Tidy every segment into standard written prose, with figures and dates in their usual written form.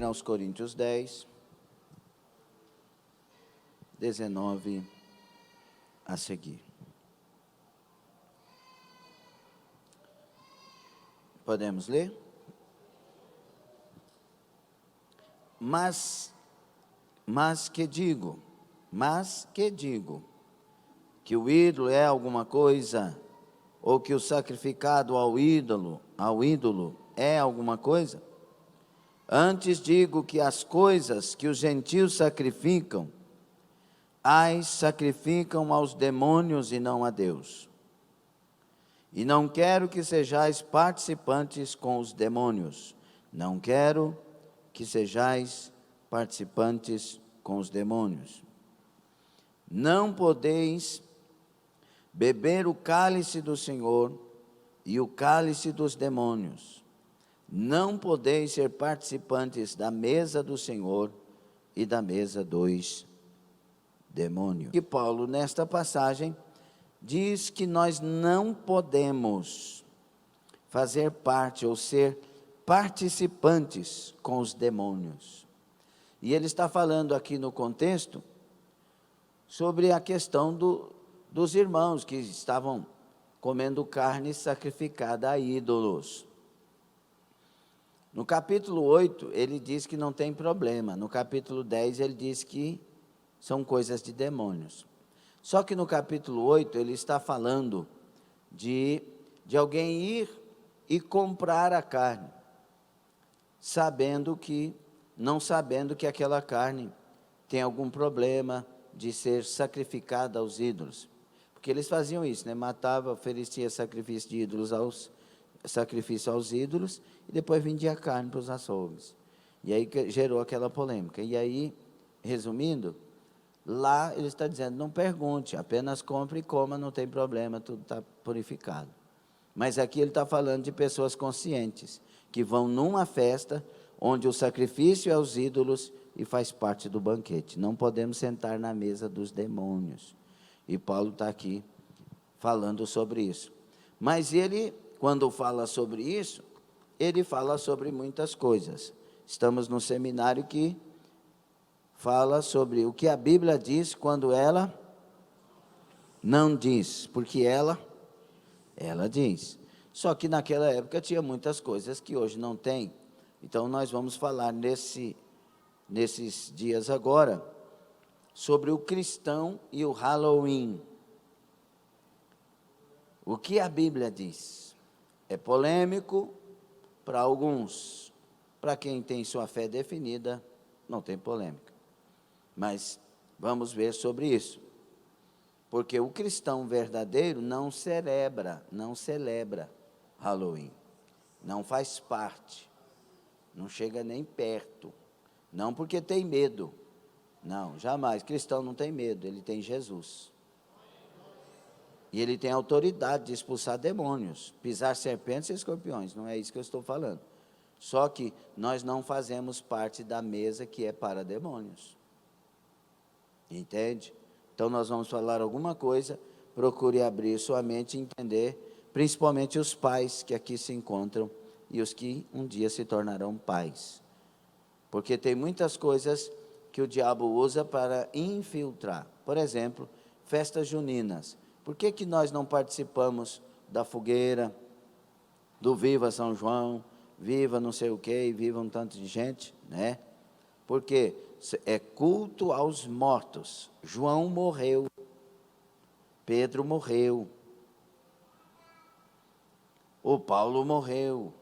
1 aos Coríntios 10, 19 a seguir. Podemos ler? Mas que digo que o ídolo é alguma coisa, ou que o sacrificado ao ídolo é alguma coisa? Antes digo que as coisas que os gentios sacrificam, sacrificam aos demônios e não a Deus. E não quero que sejais participantes com os demônios. Não quero que sejais participantes com os demônios. Não podeis beber o cálice do Senhor e o cálice dos demônios. Não podeis ser participantes da mesa do Senhor e da mesa dos demônios. E Paulo, nesta passagem, diz que nós não podemos fazer parte ou ser participantes com os demônios. E ele está falando aqui no contexto sobre a questão dos irmãos que estavam comendo carne sacrificada a ídolos. No capítulo 8, ele diz que não tem problema. No capítulo 10, ele diz que são coisas de demônios. Só que no capítulo 8, ele está falando de alguém ir e comprar a carne, não sabendo que aquela carne tem algum problema de ser sacrificada aos ídolos. Porque eles faziam isso, né? Matava, oferecia sacrifício de ídolos sacrifício aos ídolos, e depois vendia a carne para os açougues. E aí gerou aquela polêmica. E aí, resumindo, lá ele está dizendo, não pergunte, apenas compre e coma, não tem problema, tudo está purificado. Mas aqui ele está falando de pessoas conscientes, que vão numa festa, onde o sacrifício é aos ídolos e faz parte do banquete. Não podemos sentar na mesa dos demônios. E Paulo está aqui falando sobre isso. Mas ele, quando fala sobre isso, ele fala sobre muitas coisas. Estamos num seminário que fala sobre o que a Bíblia diz quando ela não diz, porque ela diz. Só que naquela época tinha muitas coisas que hoje não tem. Então nós vamos falar nesses dias agora sobre o cristão e o Halloween. O que a Bíblia diz? É polêmico para alguns. Para quem tem sua fé definida, não tem polêmica. Mas vamos ver sobre isso. Porque o cristão verdadeiro não celebra Halloween. Não faz parte. Não chega nem perto. Não porque tem medo. Não, jamais. Cristão não tem medo, ele tem Jesus. E ele tem autoridade de expulsar demônios, pisar serpentes e escorpiões. Não é isso que eu estou falando. Só que nós não fazemos parte da mesa que é para demônios. Entende? Então nós vamos falar alguma coisa, procure abrir sua mente e entender, principalmente os pais que aqui se encontram e os que um dia se tornarão pais. Porque tem muitas coisas que o diabo usa para infiltrar. Por exemplo, festas juninas. Por que nós não participamos da fogueira, do Viva São João, Viva não sei o quê, Viva um tanto de gente, né? Porque é culto aos mortos. João morreu, Pedro morreu, o Paulo morreu.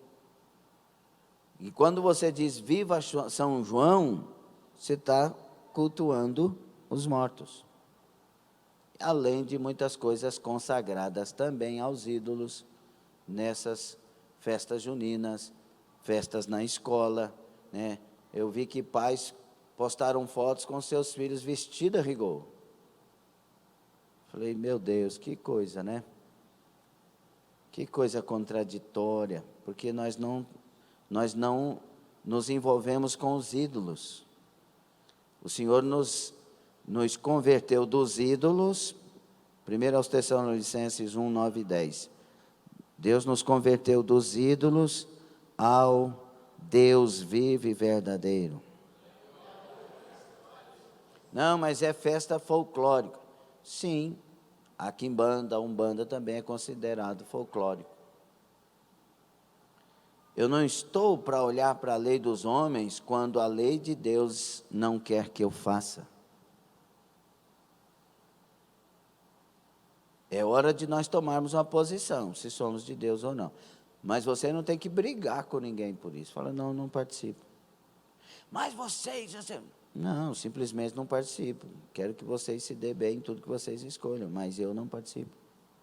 E quando você diz Viva São João, você está cultuando os mortos. Além de muitas coisas consagradas também aos ídolos, nessas festas juninas, festas na escola, né? Eu vi que pais postaram fotos com seus filhos vestidos a rigor. Falei, meu Deus, que coisa, né? Que coisa contraditória, porque nós não nos envolvemos com os ídolos. O Senhor nos converteu dos ídolos, 1 aos Tessalonicenses 1, 9 e 10. Deus nos converteu dos ídolos ao Deus vivo e verdadeiro. Não, mas é festa folclórica. Sim, a quimbanda, a umbanda também é considerado folclórico. Eu não estou para olhar para a lei dos homens quando a lei de Deus não quer que eu faça. É hora de nós tomarmos uma posição, se somos de Deus ou não. Mas você não tem que brigar com ninguém por isso. Fala, não, não participo. Mas vocês... Não, simplesmente não participo. Quero que vocês se dêem bem em tudo que vocês escolham, mas eu não participo.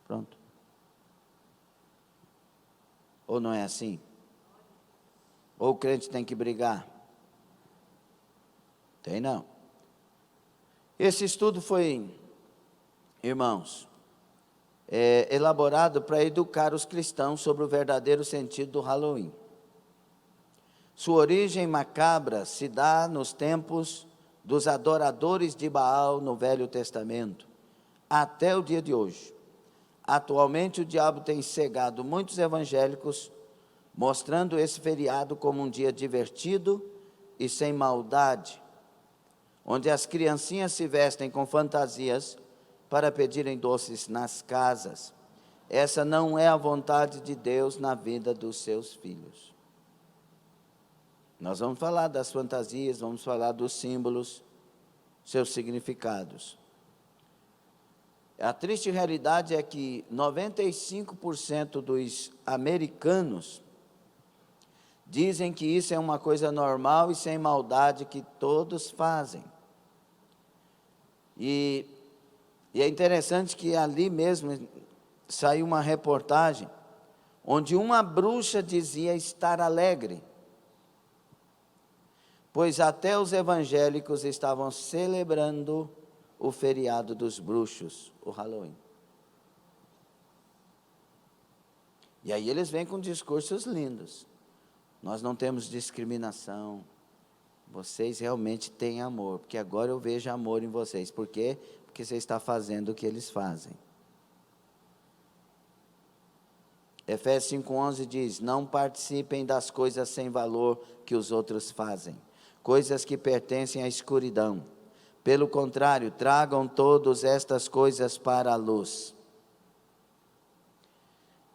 Pronto. Ou não é assim? Ou o crente tem que brigar? Tem não. Esse estudo foi, irmãos, elaborado para educar os cristãos sobre o verdadeiro sentido do Halloween. Sua origem macabra se dá nos tempos dos adoradores de Baal no Velho Testamento, até o dia de hoje. Atualmente o diabo tem cegado muitos evangélicos, mostrando esse feriado como um dia divertido e sem maldade, onde as criancinhas se vestem com fantasias para pedirem doces nas casas. Essa não é a vontade de Deus na vida dos seus filhos. Nós vamos falar das fantasias, vamos falar dos símbolos, seus significados. A triste realidade é que 95% dos americanos dizem que isso é uma coisa normal e sem maldade que todos fazem. E é interessante que ali mesmo saiu uma reportagem onde uma bruxa dizia estar alegre, pois até os evangélicos estavam celebrando o feriado dos bruxos, o Halloween. E aí eles vêm com discursos lindos. Nós não temos discriminação. Vocês realmente têm amor, porque agora eu vejo amor em vocês. Por quê? Porque você está fazendo o que eles fazem. Efésios 5:11 diz, não participem das coisas sem valor que os outros fazem, coisas que pertencem à escuridão. Pelo contrário, tragam todas estas coisas para a luz.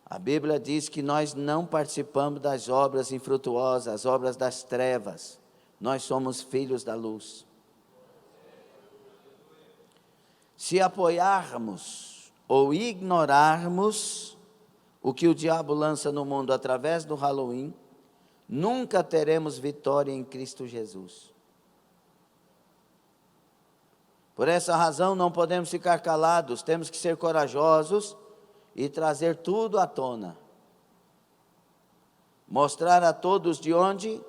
A Bíblia diz que nós não participamos das obras infrutuosas, as obras das trevas. Nós somos filhos da luz. Se apoiarmos ou ignorarmos o que o diabo lança no mundo através do Halloween, nunca teremos vitória em Cristo Jesus. Por essa razão não podemos ficar calados, temos que ser corajosos e trazer tudo à tona. Mostrar a todos de onde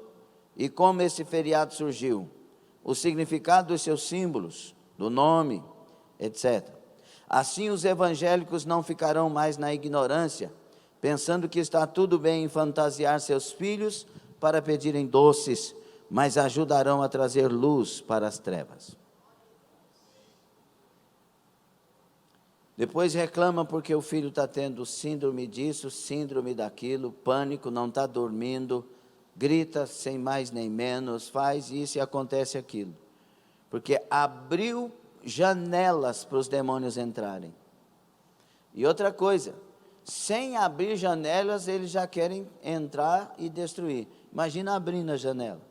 e como esse feriado surgiu, o significado dos seus símbolos, do nome, etc. Assim os evangélicos não ficarão mais na ignorância, pensando que está tudo bem em fantasiar seus filhos para pedirem doces, mas ajudarão a trazer luz para as trevas. Depois reclama porque o filho está tendo síndrome disso, síndrome daquilo, pânico, não está dormindo, grita sem mais nem menos, faz isso e acontece aquilo. Porque abriu janelas para os demônios entrarem. E outra coisa, sem abrir janelas, eles já querem entrar e destruir. Imagina abrindo a janela.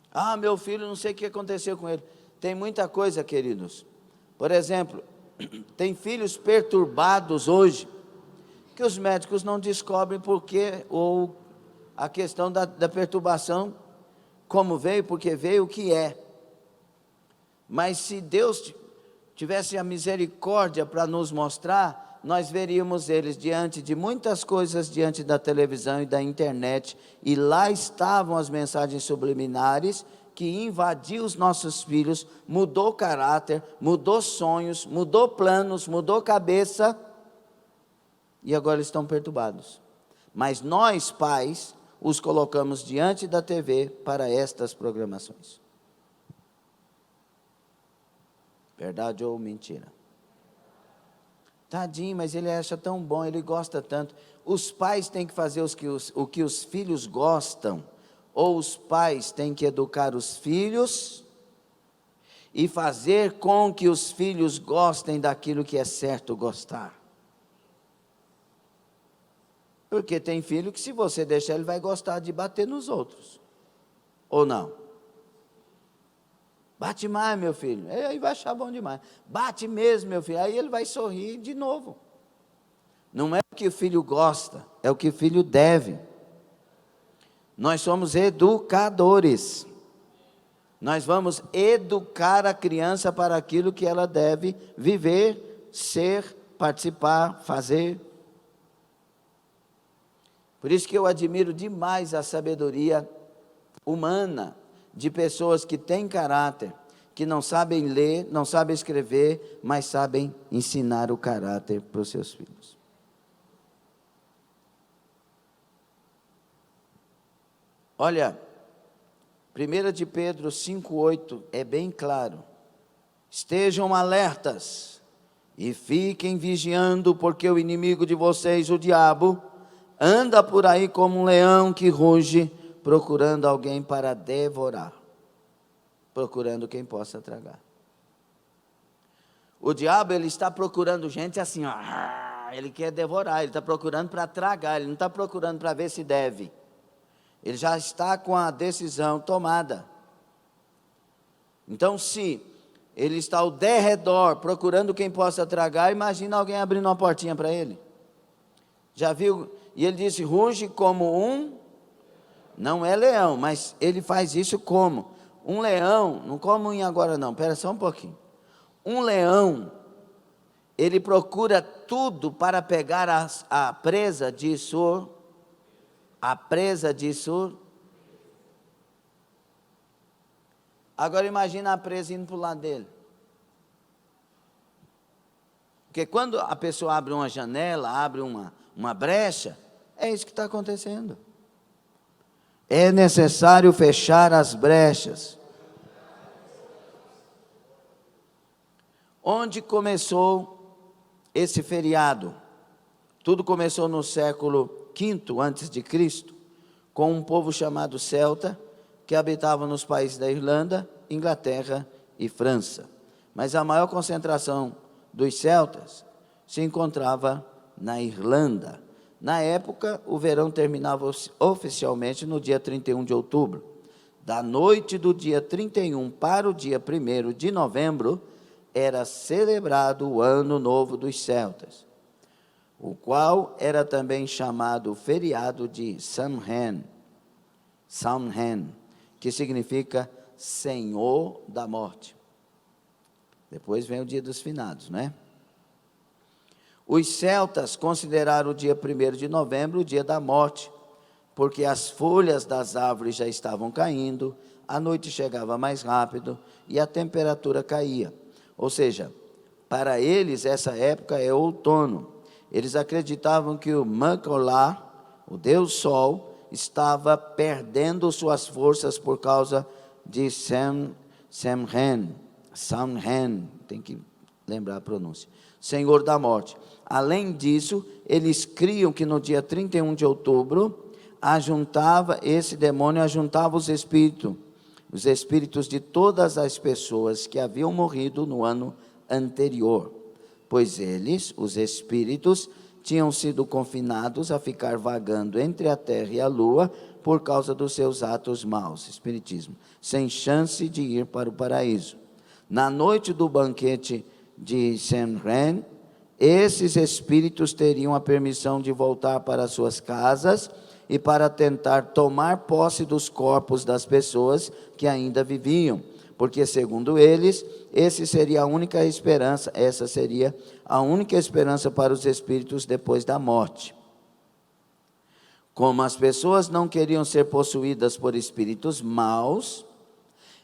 Ah, meu filho, não sei o que aconteceu com ele. Tem muita coisa, queridos. Por exemplo, tem filhos perturbados hoje, que os médicos não descobrem por quê, ou a questão da perturbação, como veio, porque veio, o que é. Mas se Deus tivesse a misericórdia para nos mostrar, nós veríamos eles diante de muitas coisas, diante da televisão e da internet, e lá estavam as mensagens subliminares, que invadiu os nossos filhos, mudou caráter, mudou sonhos, mudou planos, mudou cabeça, e agora eles estão perturbados. Mas nós, pais, os colocamos diante da TV para estas programações. Verdade ou mentira? Tadinho, mas ele acha tão bom, ele gosta tanto. Os pais têm que fazer o que os filhos gostam, ou os pais têm que educar os filhos e fazer com que os filhos gostem daquilo que é certo gostar. Porque tem filho que, se você deixar, ele vai gostar de bater nos outros. Ou não? Bate mais, meu filho. Aí vai achar bom demais. Bate mesmo, meu filho. Aí ele vai sorrir de novo. Não é o que o filho gosta, é o que o filho deve. Nós somos educadores. Nós vamos educar a criança para aquilo que ela deve viver, ser, participar, fazer. Por isso que eu admiro demais a sabedoria humana de pessoas que têm caráter, que não sabem ler, não sabem escrever, mas sabem ensinar o caráter para os seus filhos. Olha, 1 de Pedro 5,8 é bem claro. Estejam alertas e fiquem vigiando, porque o inimigo de vocês, o diabo, anda por aí como um leão que ruge, procurando alguém para devorar, procurando quem possa tragar. O diabo, ele está procurando gente assim, ó, ele quer devorar, ele está procurando para tragar, ele não está procurando para ver se deve. Ele já está com a decisão tomada. Então, se ele está ao derredor, procurando quem possa tragar, imagina alguém abrindo uma portinha para ele. Já viu? E ele disse, ruge como um, não é leão, mas ele faz isso como? Um leão, não come unha agora não, espera só um pouquinho. Um leão, ele procura tudo para pegar a presa de sua... A presa disso. Agora imagina a presa indo para o lado dele. Porque quando a pessoa abre uma janela, abre uma brecha, é isso que está acontecendo. É necessário fechar as brechas. Onde começou esse feriado? Tudo começou no século V antes de Cristo, com um povo chamado celta, que habitava nos países da Irlanda, Inglaterra e França. Mas a maior concentração dos celtas se encontrava na Irlanda. Na época, o verão terminava oficialmente no dia 31 de outubro. Da noite do dia 31 para o dia 1º de novembro, era celebrado o Ano Novo dos Celtas, o qual era também chamado feriado de Samhain, que significa Senhor da Morte. Depois vem o dia dos finados, né? Os celtas consideraram o dia 1º de novembro o dia da morte, porque as folhas das árvores já estavam caindo, a noite chegava mais rápido e a temperatura caía. Ou seja, para eles essa época é outono. Eles acreditavam que o Macolá, o Deus Sol, estava perdendo suas forças por causa de Samhain, tem que lembrar a pronúncia, Senhor da Morte. Além disso, eles criam que no dia 31 de outubro, esse demônio ajuntava os espíritos de todas as pessoas que haviam morrido no ano anterior, pois eles, os espíritos, tinham sido confinados a ficar vagando entre a terra e a lua por causa dos seus atos maus, espiritismo, sem chance de ir para o paraíso. Na noite do banquete de Samhain, esses espíritos teriam a permissão de voltar para suas casas e para tentar tomar posse dos corpos das pessoas que ainda viviam, porque, segundo eles, essa seria a única esperança para os espíritos depois da morte. Como as pessoas não queriam ser possuídas por espíritos maus,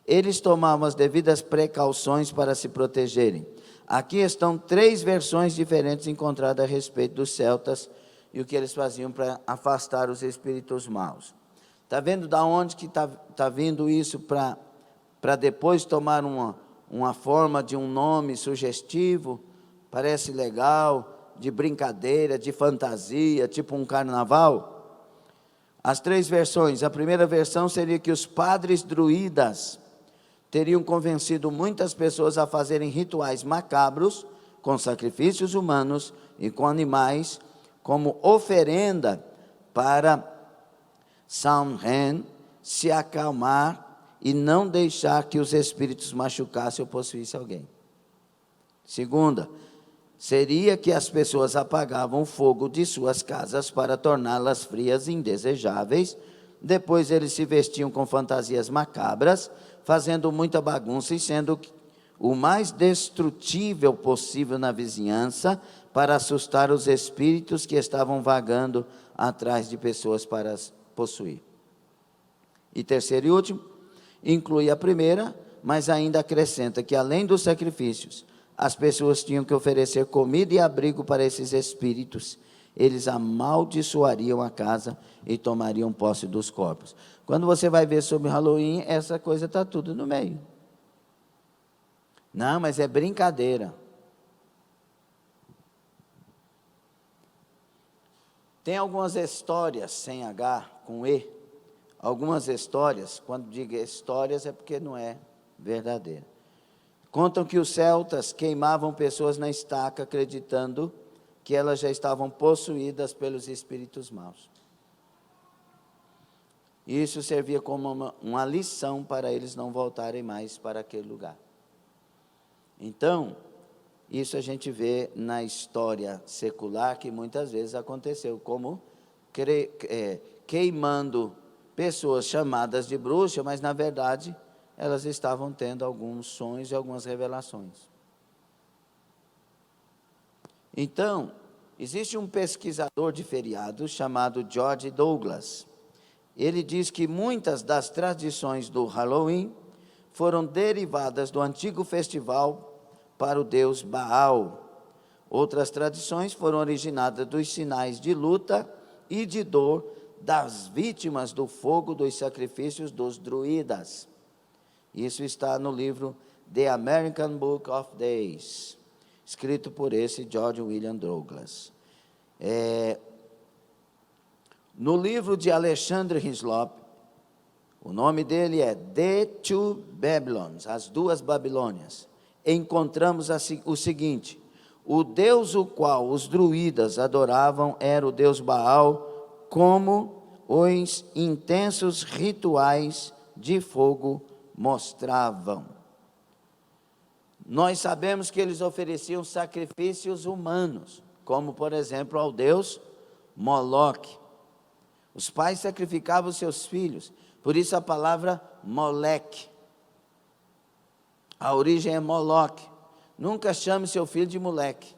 eles tomavam as devidas precauções para se protegerem. Aqui estão 3 versões diferentes encontradas a respeito dos celtas e o que eles faziam para afastar os espíritos maus. Está vendo da onde que está vindo isso para depois tomar uma forma de um nome sugestivo? Parece legal, de brincadeira, de fantasia, tipo um carnaval. As 3 versões. A primeira versão seria que os padres druidas teriam convencido muitas pessoas a fazerem rituais macabros, com sacrifícios humanos e com animais, como oferenda para Samhain se acalmar e não deixar que os espíritos machucassem ou possuíssem alguém. Segunda, seria que as pessoas apagavam o fogo de suas casas para torná-las frias e indesejáveis. Depois eles se vestiam com fantasias macabras, fazendo muita bagunça e sendo o mais destrutível possível na vizinhança, para assustar os espíritos que estavam vagando atrás de pessoas para as possuir. E terceiro e último, inclui a primeira, mas ainda acrescenta que, além dos sacrifícios, as pessoas tinham que oferecer comida e abrigo para esses espíritos. Eles amaldiçoariam a casa e tomariam posse dos corpos. Quando você vai ver sobre Halloween, essa coisa está tudo no meio. Não, mas é brincadeira. Tem algumas histórias sem H, com E. Algumas histórias, quando digo histórias é porque não é verdadeira. Contam que os celtas queimavam pessoas na estaca, acreditando que elas já estavam possuídas pelos espíritos maus. Isso servia como uma lição para eles não voltarem mais para aquele lugar. Então, isso a gente vê na história secular, que muitas vezes aconteceu, como queimando pessoas chamadas de bruxa, mas na verdade elas estavam tendo alguns sonhos e algumas revelações. Então, existe um pesquisador de feriados chamado George Douglas. Ele diz que muitas das tradições do Halloween foram derivadas do antigo festival para o deus Baal. Outras tradições foram originadas dos sinais de luta e de dor das vítimas do fogo dos sacrifícios dos druidas. Isso está no livro The American Book of Days, escrito por esse George William Douglas. No livro de Alexander Hislop, o nome dele é The Two Babylons, as duas Babilônias, encontramos o seguinte: o deus o qual os druidas adoravam era o deus Baal, como os intensos rituais de fogo mostravam. Nós sabemos que eles ofereciam sacrifícios humanos, como por exemplo ao deus Moloque. Os pais sacrificavam seus filhos, por isso a palavra Moleque. A origem é Moloque. Nunca chame seu filho de moleque.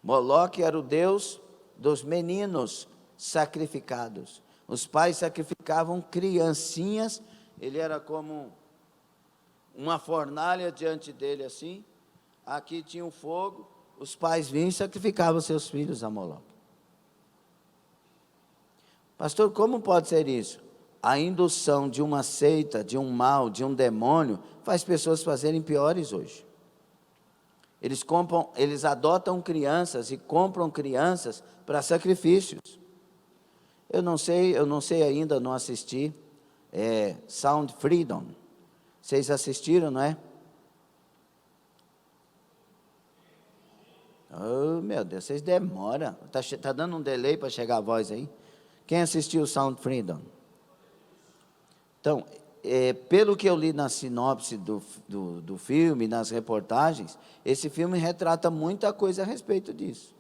Moloque era o deus dos meninos sacrificados. Os pais sacrificavam criancinhas, ele era como uma fornalha diante dele assim, aqui tinha um fogo, os pais vinham e sacrificavam seus filhos a Moloque. Pastor, como pode ser isso? A indução de uma seita, de um mal, de um demônio, faz pessoas fazerem piores hoje. Eles adotam crianças e compram crianças para sacrifícios. Eu não sei ainda, não assisti, Sound Freedom. Vocês assistiram, não é? Oh, meu Deus, vocês demoram. Está dando um delay para chegar a voz aí? Quem assistiu Sound Freedom? Então, pelo que eu li na sinopse do filme, nas reportagens, esse filme retrata muita coisa a respeito disso.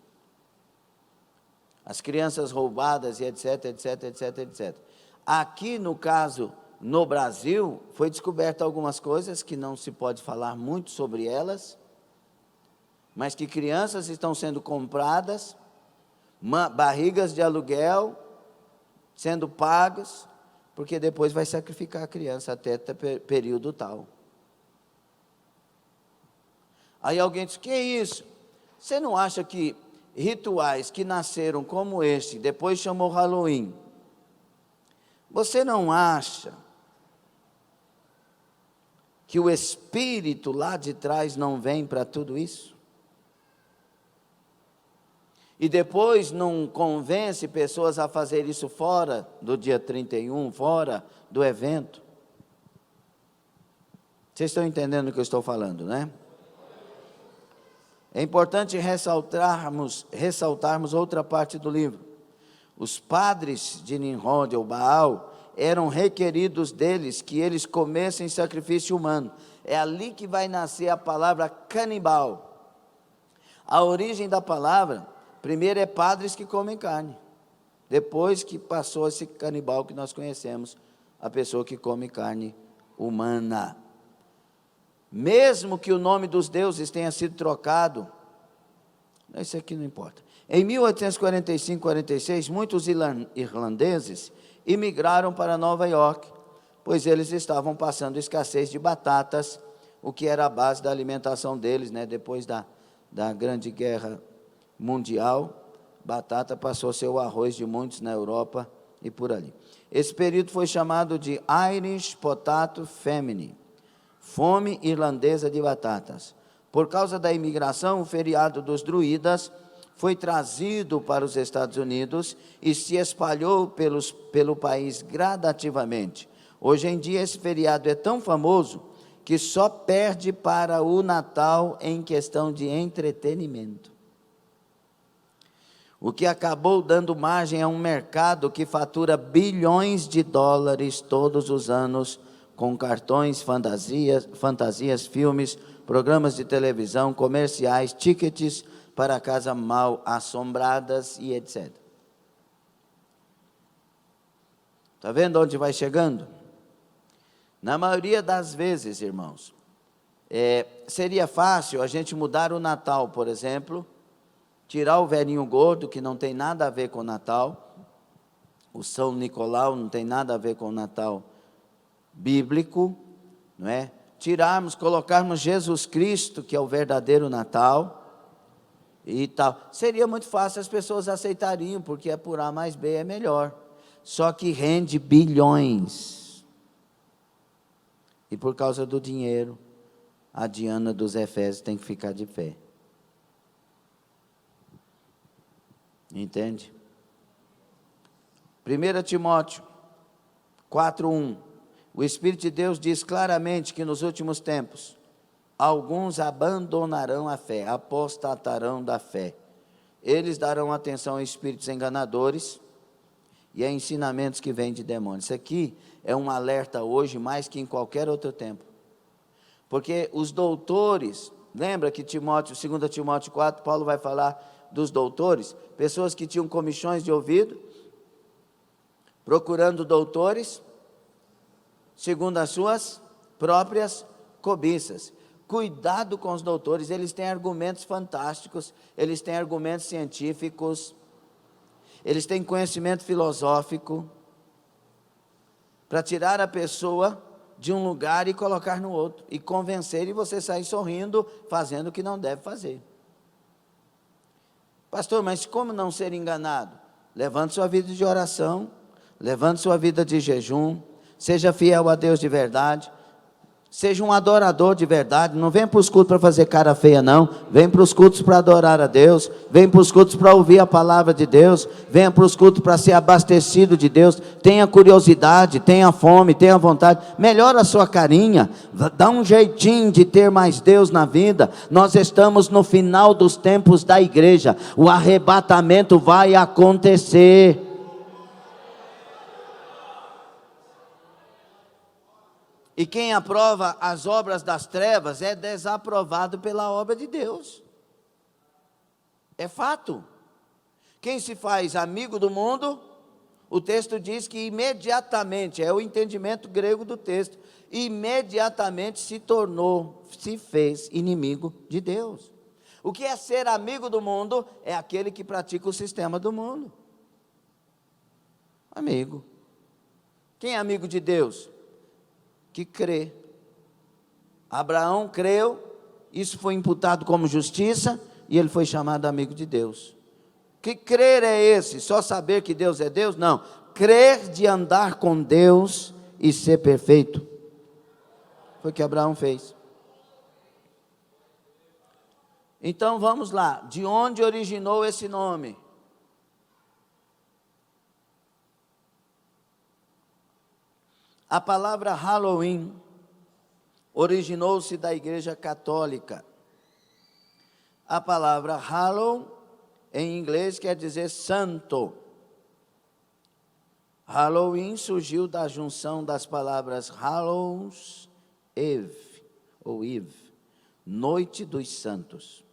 As crianças roubadas e etc, etc, etc, etc. Aqui, no caso, no Brasil, foi descoberto algumas coisas que não se pode falar muito sobre elas, mas que crianças estão sendo compradas, barrigas de aluguel sendo pagas, porque depois vai sacrificar a criança até período tal. Aí alguém diz, que é isso? Você não acha que rituais que nasceram como este, depois chamou Halloween, você não acha que o espírito lá de trás não vem para tudo isso? e depois não convence pessoas a fazer isso fora do dia 31, fora do evento. Vocês estão entendendo o que eu estou falando, né? É importante ressaltarmos outra parte do livro. Os padres de Nimrod ou Baal eram requeridos deles que eles comessem sacrifício humano. É ali que vai nascer a palavra canibal. A origem da palavra, primeiro é padres que comem carne. Depois que passou esse canibal que nós conhecemos, a pessoa que come carne humana. Mesmo que o nome dos deuses tenha sido trocado, isso aqui não importa. Em 1845-46, muitos irlandeses imigraram para Nova York, pois eles estavam passando escassez de batatas, o que era a base da alimentação deles, né? Depois da Grande Guerra Mundial, batata passou a ser o arroz de muitos na Europa e por ali. Esse período foi chamado de Irish Potato Famine, fome irlandesa de batatas. Por causa da imigração, o feriado dos druidas foi trazido para os Estados Unidos e se espalhou pelo país gradativamente. Hoje em dia, esse feriado é tão famoso que só perde para o Natal em questão de entretenimento. O que acabou dando margem a um mercado que fatura bilhões de dólares todos os anos, com cartões, fantasias, filmes, programas de televisão, comerciais, tickets para casas mal assombradas e etc. Está vendo onde vai chegando? Na maioria das vezes, irmãos, seria fácil a gente mudar o Natal, por exemplo, tirar o velhinho gordo, que não tem nada a ver com o Natal, o São Nicolau não tem nada a ver com o Natal bíblico, não é? Colocarmos Jesus Cristo, que é o verdadeiro Natal, e tal. Seria muito fácil, as pessoas aceitariam, porque é por A mais B é melhor. Só que rende bilhões. E por causa do dinheiro, a Diana dos Efésios tem que ficar de pé. Entende? 1 Timóteo 4:1. O Espírito de Deus diz claramente que nos últimos tempos, alguns abandonarão a fé, apostatarão da fé. Eles darão atenção a espíritos enganadores e a ensinamentos que vêm de demônios. Isso aqui é um alerta hoje mais que em qualquer outro tempo. Porque os doutores, lembra que 2 Timóteo 4, Paulo vai falar dos doutores, pessoas que tinham comichões de ouvido, procurando doutores, segundo as suas próprias cobiças. Cuidado com os doutores, eles têm argumentos fantásticos, eles têm argumentos científicos, eles têm conhecimento filosófico, para tirar a pessoa de um lugar e colocar no outro, e convencer, e você sair sorrindo, fazendo o que não deve fazer. Pastor, mas como não ser enganado? Levante sua vida de oração, levante sua vida de jejum, seja fiel a Deus de verdade, seja um adorador de verdade. Não vem para os cultos para fazer cara feia, não. Vem para os cultos para adorar a Deus, vem para os cultos para ouvir a palavra de Deus, venha para os cultos para ser abastecido de Deus. Tenha curiosidade, tenha fome, tenha vontade, melhora a sua carinha, dá um jeitinho de ter mais Deus na vida. Nós estamos no final dos tempos da igreja, o arrebatamento vai acontecer. E quem aprova as obras das trevas é desaprovado pela obra de Deus. É fato. Quem se faz amigo do mundo, o texto diz que imediatamente, é o entendimento grego do texto, imediatamente se fez inimigo de Deus. O que é ser amigo do mundo? É aquele que pratica o sistema do mundo. Amigo. Quem é amigo de Deus? Que crê. Abraão creu, isso foi imputado como justiça, e ele foi chamado amigo de Deus. Que crer é esse? Só saber que Deus é Deus? Não, crer de andar com Deus e ser perfeito. Foi o que Abraão fez. Então vamos lá, de onde originou esse nome? A palavra Halloween originou-se da Igreja Católica. A palavra Hallow, em inglês, quer dizer santo. Halloween surgiu da junção das palavras Hallows Eve, ou Eve, Noite dos Santos,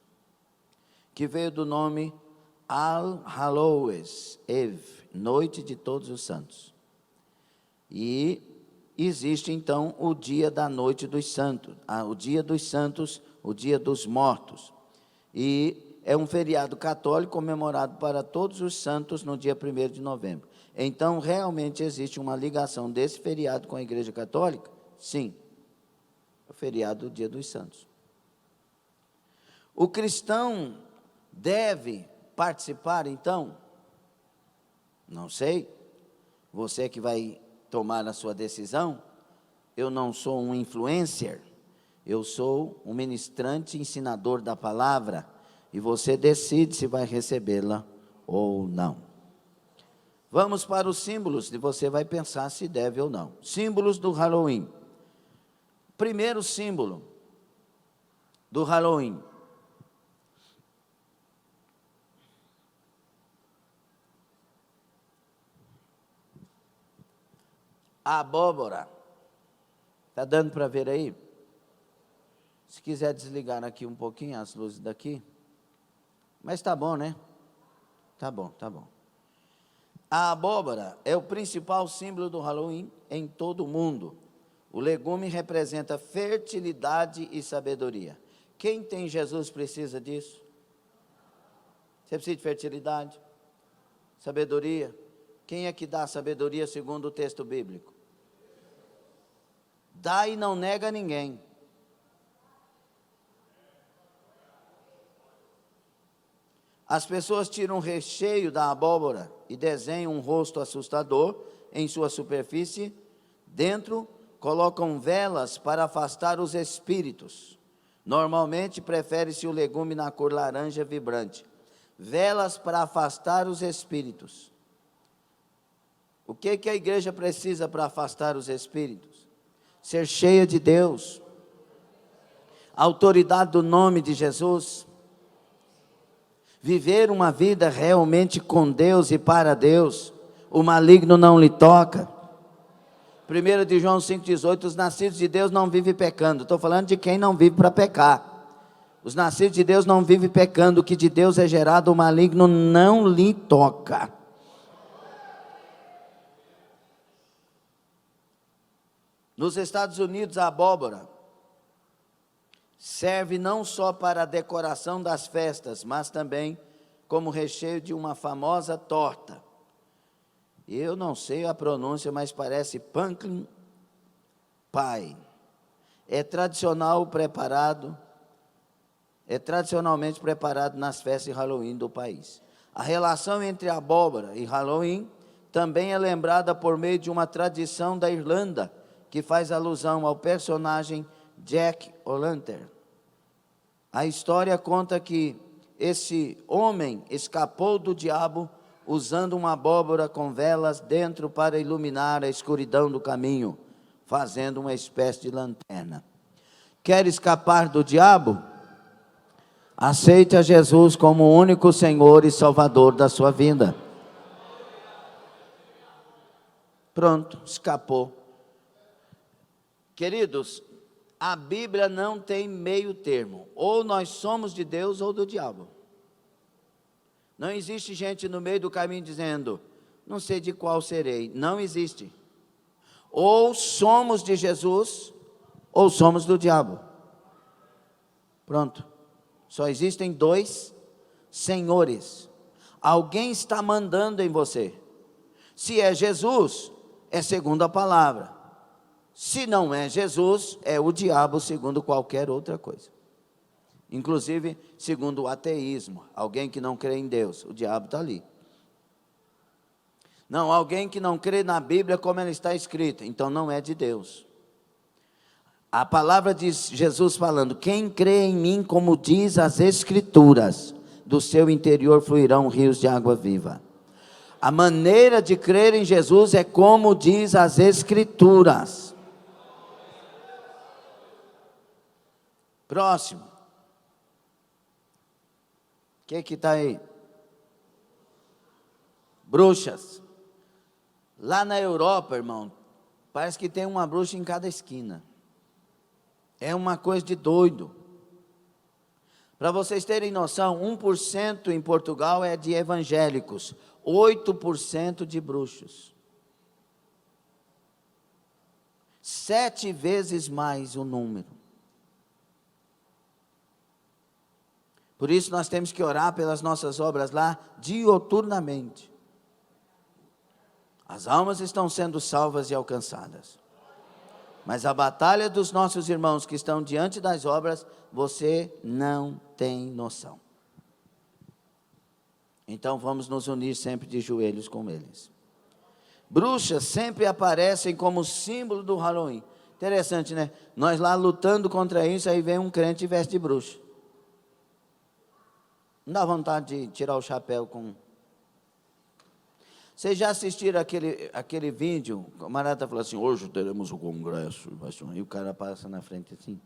que veio do nome All Hallows Eve, Noite de Todos os Santos. E existe então o dia da Noite dos Santos, o dia dos Santos, o dia dos mortos. E é um feriado católico comemorado para todos os santos no dia 1º de novembro. Então, realmente existe uma ligação desse feriado com a Igreja Católica? Sim, é o feriado do dia dos santos. O cristão deve participar, então? Não sei, você que vai tomar a sua decisão. Eu não sou um influencer, eu sou um ministrante, ensinador da palavra, e você decide se vai recebê-la ou não. Vamos para os símbolos, e você vai pensar se deve ou não. Símbolos do Halloween. Primeiro símbolo do Halloween. A abóbora. Está dando para ver aí? Se quiser desligar aqui um pouquinho as luzes daqui. Mas está bom, né? Tá bom, tá bom. A abóbora é o principal símbolo do Halloween em todo o mundo. O legume representa fertilidade e sabedoria. Quem tem Jesus precisa disso? Você precisa de fertilidade, sabedoria. Quem é que dá sabedoria segundo o texto bíblico? Dá e não nega a ninguém. As pessoas tiram o recheio da abóbora e desenham um rosto assustador em sua superfície. Dentro, colocam velas para afastar os espíritos. Normalmente, prefere-se o legume na cor laranja vibrante. Velas para afastar os espíritos. O que a igreja precisa para afastar os espíritos? Ser cheia de Deus. A autoridade do nome de Jesus. Viver uma vida realmente com Deus e para Deus. O maligno não lhe toca. 1 de João 5,18, os nascidos de Deus não vivem pecando. Estou falando de quem não vive para pecar. Os nascidos de Deus não vivem pecando. O que de Deus é gerado, o maligno não lhe toca. Nos Estados Unidos, a abóbora serve não só para a decoração das festas, mas também como recheio de uma famosa torta. Eu não sei a pronúncia, mas parece pumpkin pie. É tradicionalmente preparado nas festas de Halloween do país. A relação entre abóbora e Halloween também é lembrada por meio de uma tradição da Irlanda, que faz alusão ao personagem Jack O'Lantern. A história conta que esse homem escapou do diabo usando uma abóbora com velas dentro para iluminar a escuridão do caminho, fazendo uma espécie de lanterna. Quer escapar do diabo? Aceite a Jesus como o único Senhor e Salvador da sua vida. Pronto, escapou. Queridos, a Bíblia não tem meio termo. Ou nós somos de Deus ou do diabo. Não existe gente no meio do caminho dizendo, não sei de qual serei. Não existe. Ou somos de Jesus, ou somos do diabo. Pronto. Só existem dois senhores. Alguém está mandando em você. Se é Jesus, é segundo a palavra. Se não é Jesus, é o diabo, segundo qualquer outra coisa. Inclusive, segundo o ateísmo, alguém que não crê em Deus, o diabo está ali. Não, alguém que não crê na Bíblia como ela está escrita, então não é de Deus. A palavra de Jesus falando: quem crê em mim, como diz as Escrituras, do seu interior fluirão rios de água viva. A maneira de crer em Jesus é como diz as Escrituras. Próximo. O que está aí? Bruxas. Lá na Europa, irmão, parece que tem uma bruxa em cada esquina. É uma coisa de doido. Para vocês terem noção, 1% em Portugal é de evangélicos, 8% de bruxos. 7 vezes mais o número. Por isso nós temos que orar pelas nossas obras lá diuturnamente. As almas estão sendo salvas e alcançadas. Mas a batalha dos nossos irmãos que estão diante das obras, você não tem noção. Então vamos nos unir sempre de joelhos com eles. Bruxas sempre aparecem como símbolo do Halloween. Interessante, né? Nós lá lutando contra isso, aí vem um crente e veste de bruxa. Não dá vontade de tirar o chapéu com... Vocês já assistiram aquele vídeo? O camarada falou assim: hoje teremos o congresso. E o cara passa na frente assim.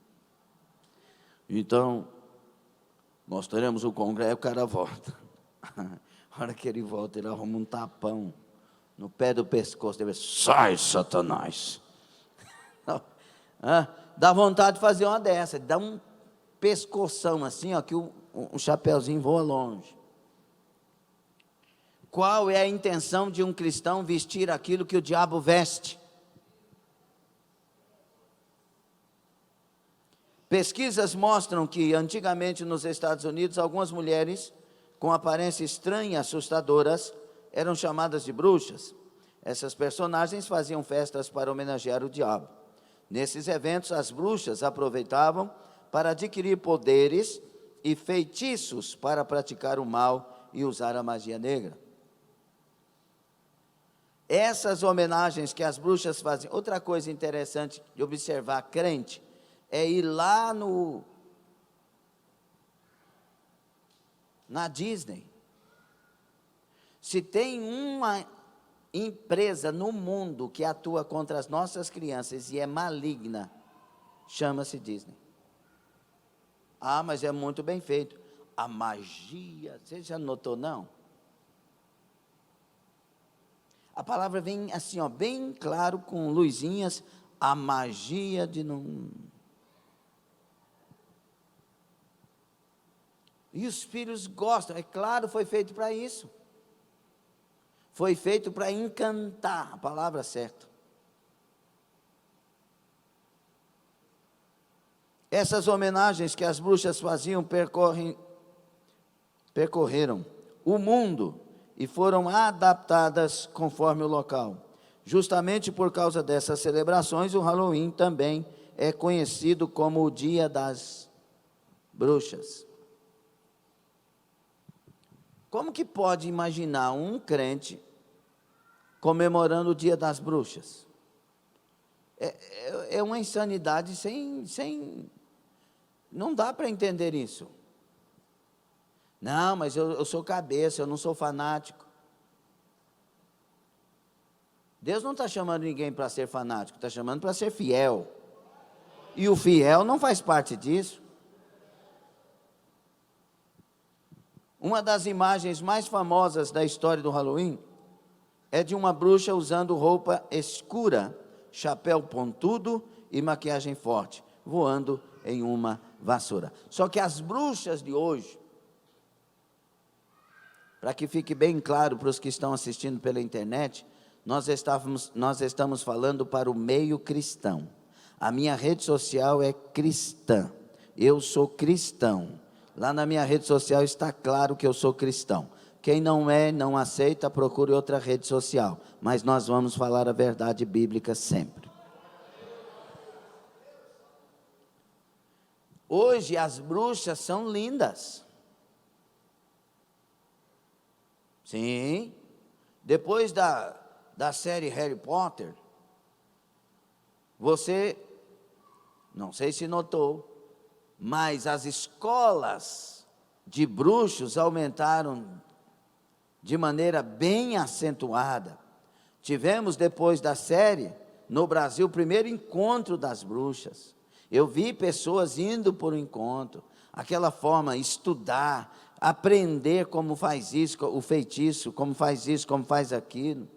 Então, nós teremos o congresso. E o cara volta. A hora que ele volta, ele arruma um tapão no pé do pescoço dele. Sai, Satanás. Dá vontade de fazer uma dessa. Dá um pescoção assim, ó, que o chapéuzinho voa longe. Qual é a intenção de um cristão vestir aquilo que o diabo veste? Pesquisas mostram que antigamente nos Estados Unidos, algumas mulheres com aparência estranha e assustadoras eram chamadas de bruxas. Essas personagens faziam festas para homenagear o diabo. Nesses eventos, as bruxas aproveitavam para adquirir poderes e feitiços para praticar o mal e usar a magia negra. Essas homenagens que as bruxas fazem. Outra coisa interessante de observar crente é ir lá na Disney. Se tem uma empresa no mundo que atua contra as nossas crianças e é maligna, chama-se Disney. Ah, mas é muito bem feito. A magia, você já notou, não? A palavra vem assim, ó, bem claro, com luzinhas, a magia de não... E os filhos gostam, é claro, foi feito para isso. Foi feito para encantar, a palavra certa. Essas homenagens que as bruxas faziam percorreram o mundo e foram adaptadas conforme o local. Justamente por causa dessas celebrações, o Halloween também é conhecido como o Dia das Bruxas. Como que pode imaginar um crente comemorando o Dia das Bruxas? É uma insanidade sem... Não dá para entender isso. Não, mas eu sou cabeça, eu não sou fanático. Deus não está chamando ninguém para ser fanático, está chamando para ser fiel. E o fiel não faz parte disso. Uma das imagens mais famosas da história do Halloween é de uma bruxa usando roupa escura, chapéu pontudo e maquiagem forte, voando em uma vassoura. Só que as bruxas de hoje, para que fique bem claro para os que estão assistindo pela internet, nós estamos falando para o meio cristão. A minha rede social é cristã. Eu sou cristão. Lá na minha rede social está claro que eu sou cristão. Quem não é, não aceita, procure outra rede social. Mas nós vamos falar a verdade bíblica sempre. Hoje as bruxas são lindas. Sim. Depois da série Harry Potter, você Não sei se notou, mas as escolas de bruxos aumentaram de maneira bem acentuada. Tivemos, depois da série, no Brasil, o primeiro encontro das bruxas. Eu vi pessoas indo por um encontro, aquela forma, estudar, aprender como faz isso, o feitiço, como faz isso, como faz aquilo.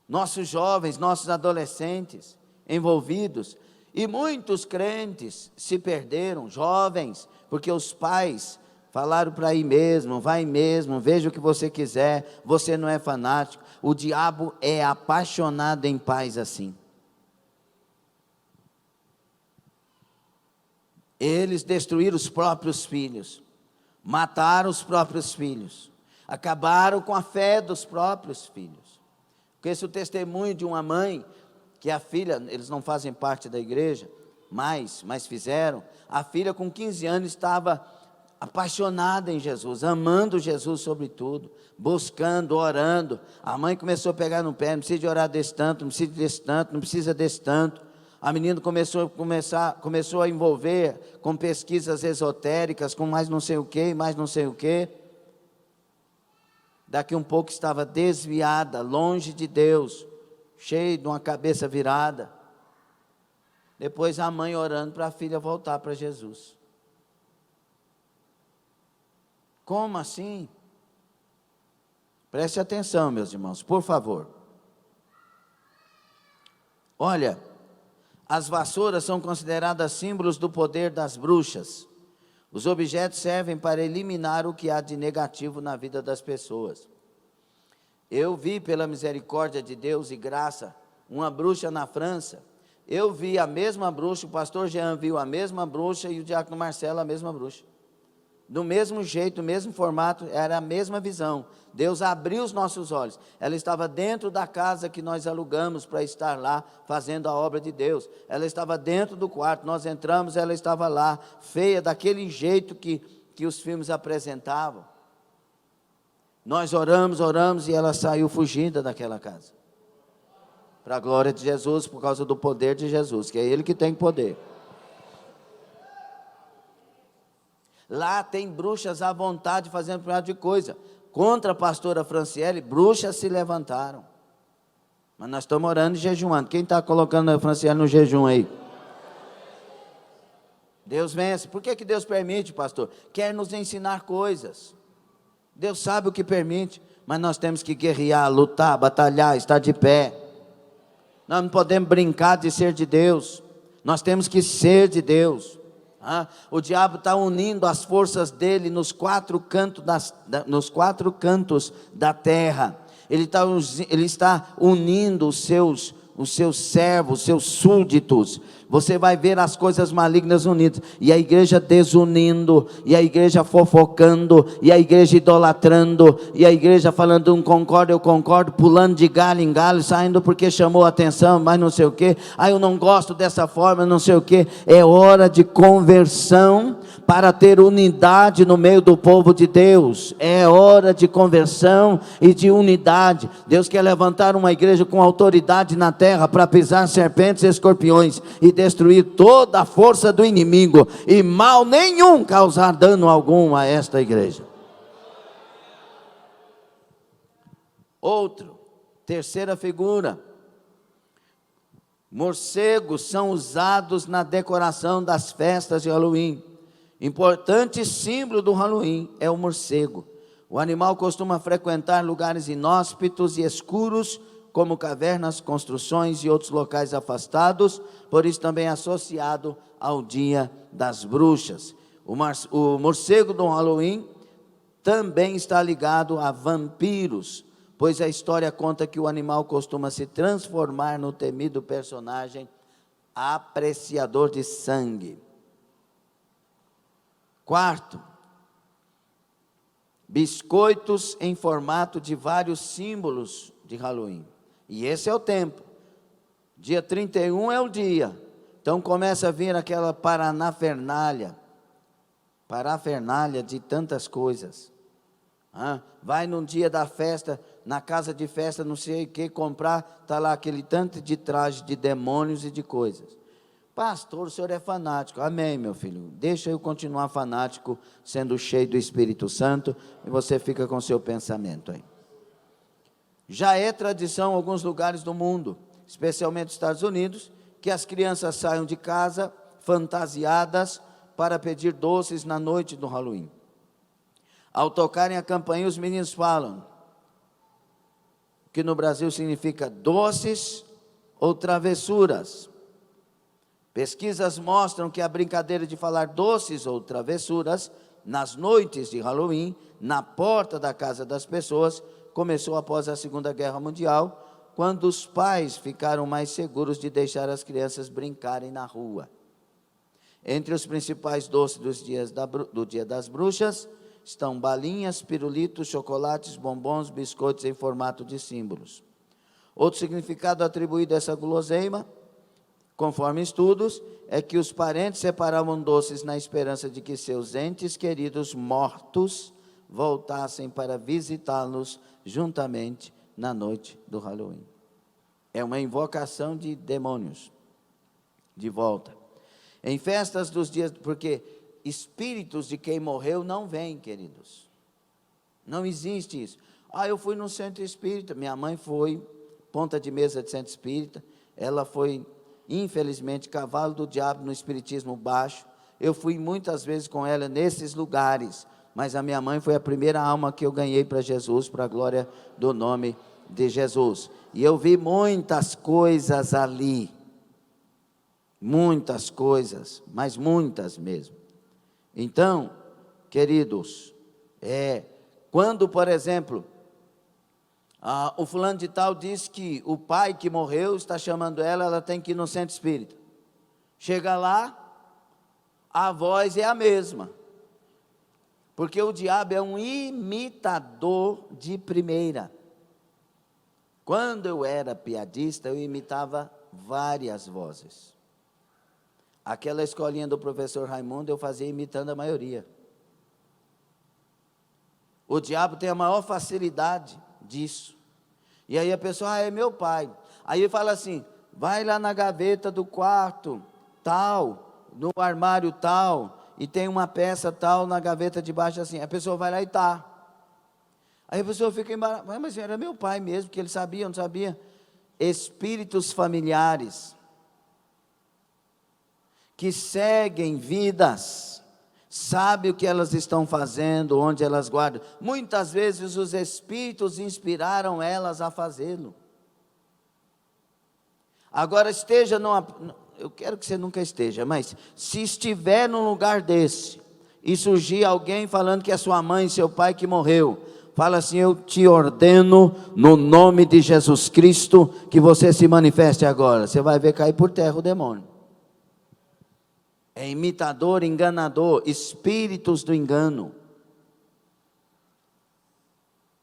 Nossos jovens, nossos adolescentes envolvidos, e muitos crentes se perderam, jovens, porque os pais falaram para ir mesmo, vai mesmo, veja o que você quiser, você não é fanático. O diabo é apaixonado em pais assim. Eles destruíram os próprios filhos, mataram os próprios filhos, acabaram com a fé dos próprios filhos. Conheço o testemunho de uma mãe, que a filha, eles não fazem parte da igreja, mas fizeram, a filha com 15 anos estava apaixonada em Jesus, amando Jesus sobre tudo, buscando, orando. A mãe começou a pegar no pé, não precisa de orar desse tanto, não precisa desse tanto, não precisa desse tanto. A menina começou a envolver com pesquisas esotéricas, com mais não sei o que, mais não sei o que. Daqui um pouco estava desviada, longe de Deus, cheia de uma cabeça virada. Depois a mãe orando para a filha voltar para Jesus. Como assim? Preste atenção, meus irmãos, por favor. Olha, as vassouras são consideradas símbolos do poder das bruxas. Os objetos servem para eliminar o que há de negativo na vida das pessoas. Eu vi, pela misericórdia de Deus e graça, uma bruxa na França. Eu vi a mesma bruxa, o pastor Jean viu a mesma bruxa e o diácono Marcelo a mesma bruxa. Do mesmo jeito, do mesmo formato, era a mesma visão. Deus abriu os nossos olhos. Ela estava dentro da casa que nós alugamos para estar lá fazendo a obra de Deus. Ela estava dentro do quarto, nós entramos, ela estava lá, feia, daquele jeito que os filmes apresentavam. Nós oramos e ela saiu fugida daquela casa. Para a glória de Jesus, por causa do poder de Jesus, que é Ele que tem poder. Lá tem bruxas à vontade fazendo um punhado de coisa. Contra a pastora Franciele, bruxas se levantaram. Mas nós estamos orando e jejuando. Quem está colocando a Franciele no jejum aí? Deus vence. Por que Deus permite, pastor? Quer nos ensinar coisas. Deus sabe o que permite, mas nós temos que guerrear, lutar, batalhar, estar de pé. Nós não podemos brincar de ser de Deus. Nós temos que ser de Deus. O diabo está unindo as forças dele nos quatro cantos da terra. Ele está unindo os seus servos, os seus súditos. Você vai ver as coisas malignas unidas, e a igreja desunindo, e a igreja fofocando, e a igreja idolatrando, e a igreja falando eu concordo, pulando de galho em galho, saindo porque chamou a atenção, mas não sei o que, eu não gosto dessa forma, não sei o que. É hora de conversão, para ter unidade no meio do povo de Deus. É hora de conversão e de unidade. Deus quer levantar uma igreja com autoridade na terra, para pisar serpentes e escorpiões, e destruir toda a força do inimigo, e mal nenhum causar dano algum a esta igreja. Terceira figura, morcegos são usados na decoração das festas de Halloween. Importante símbolo do Halloween é o morcego. O animal costuma frequentar lugares inóspitos e escuros, como cavernas, construções e outros locais afastados, por isso também é associado ao dia das bruxas. O morcego do Halloween também está ligado a vampiros, pois a história conta que o animal costuma se transformar no temido personagem apreciador de sangue. Quarto, biscoitos em formato de vários símbolos de Halloween. E esse é o tempo. Dia 31 é o dia. Então começa a vir aquela parafernália de tantas coisas. Vai num dia da festa, na casa de festa, não sei o que, comprar, está lá aquele tanto de traje de demônios e de coisas. Pastor, o senhor é fanático. Amém, meu filho. Deixa eu continuar fanático, sendo cheio do Espírito Santo, e você fica com o seu pensamento aí. Já é tradição em alguns lugares do mundo, especialmente nos Estados Unidos, que as crianças saiam de casa fantasiadas para pedir doces na noite do Halloween. Ao tocarem a campainha, os meninos falam, que no Brasil significa doces ou travessuras. Pesquisas mostram que a brincadeira de falar doces ou travessuras nas noites de Halloween, na porta da casa das pessoas, começou após a Segunda Guerra Mundial, quando os pais ficaram mais seguros de deixar as crianças brincarem na rua. Entre os principais doces do Dia das Bruxas estão balinhas, pirulitos, chocolates, bombons, biscoitos em formato de símbolos. Outro significado atribuído a essa guloseima, conforme estudos, é que os parentes separavam doces na esperança de que seus entes queridos mortos voltassem para visitá-los juntamente na noite do Halloween. É uma invocação de demônios de volta. Em festas dos dias, porque espíritos de quem morreu não vêm, queridos. Não existe isso. Eu fui num centro espírita, minha mãe foi ponta de mesa de centro espírita, ela foi, infelizmente, cavalo do diabo no espiritismo baixo. Eu fui muitas vezes com ela nesses lugares, mas a minha mãe foi a primeira alma que eu ganhei para Jesus, para a glória do nome de Jesus. E eu vi muitas coisas ali, muitas coisas, mas muitas mesmo. Então, queridos, quando, por exemplo, o fulano de tal diz que o pai que morreu está chamando ela tem que ir no centro espírita. Chega lá, a voz é a mesma. Porque o diabo é um imitador de primeira. Quando eu era piadista, eu imitava várias vozes. Aquela escolinha do professor Raimundo, eu fazia imitando a maioria. O diabo tem a maior facilidade disso. E aí a pessoa, é meu pai. Aí ele fala assim, vai lá na gaveta do quarto, tal, no armário tal, e tem uma peça tal na gaveta de baixo assim. A pessoa vai lá e tá. Aí a pessoa fica embaraçada, mas era meu pai mesmo, que ele sabia, não sabia. Espíritos familiares, que seguem vidas, sabe o que elas estão fazendo, onde elas guardam. Muitas vezes os espíritos inspiraram elas a fazê-lo. Agora esteja eu quero que você nunca esteja, mas se estiver num lugar desse, e surgir alguém falando que é sua mãe, seu pai que morreu, fala assim, eu te ordeno no nome de Jesus Cristo, que você se manifeste agora. Você vai ver cair por terra o demônio. É imitador, enganador, espíritos do engano.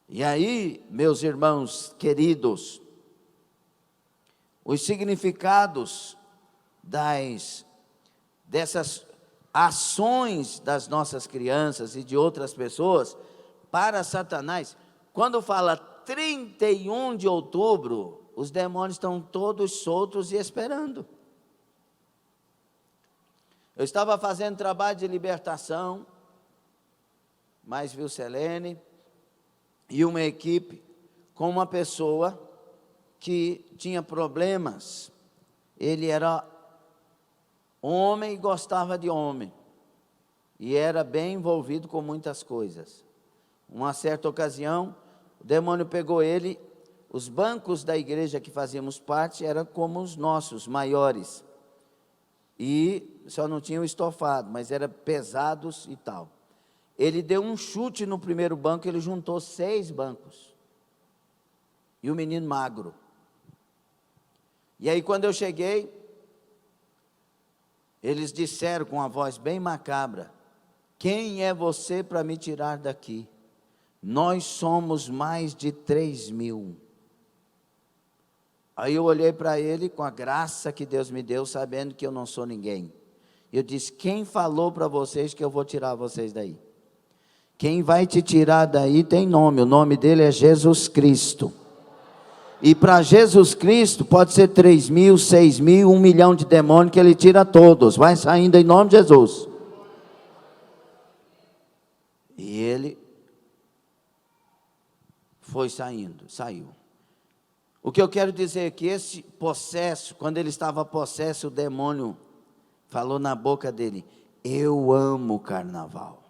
E aí, meus irmãos queridos, os significados dessas ações das nossas crianças e de outras pessoas, para Satanás, quando fala 31 de outubro, os demônios estão todos soltos e esperando. Eu estava fazendo trabalho de libertação, mais Vilcelene, e uma equipe com uma pessoa que tinha problemas. Ele era homem e gostava de homem, e era bem envolvido com muitas coisas. Uma certa ocasião, o demônio pegou ele, os bancos da igreja que fazíamos parte eram como os nossos, maiores, e só não tinham estofado, mas eram pesados e tal. Ele deu um chute no primeiro banco, ele juntou 6 bancos, e o menino magro. E aí quando eu cheguei, eles disseram com a voz bem macabra, quem é você para me tirar daqui? Nós somos mais de 3.000. Aí eu olhei para ele com a graça que Deus me deu, sabendo que eu não sou ninguém. Eu disse, quem falou para vocês que eu vou tirar vocês daí? Quem vai te tirar daí tem nome, o nome dele é Jesus Cristo. E para Jesus Cristo pode ser 3.000, 6.000, 1.000.000 de demônios que Ele tira todos. Vai saindo em nome de Jesus. E ele foi saiu. O que eu quero dizer é que esse possesso, quando ele estava possesso, o demônio falou na boca dele: eu amo o carnaval.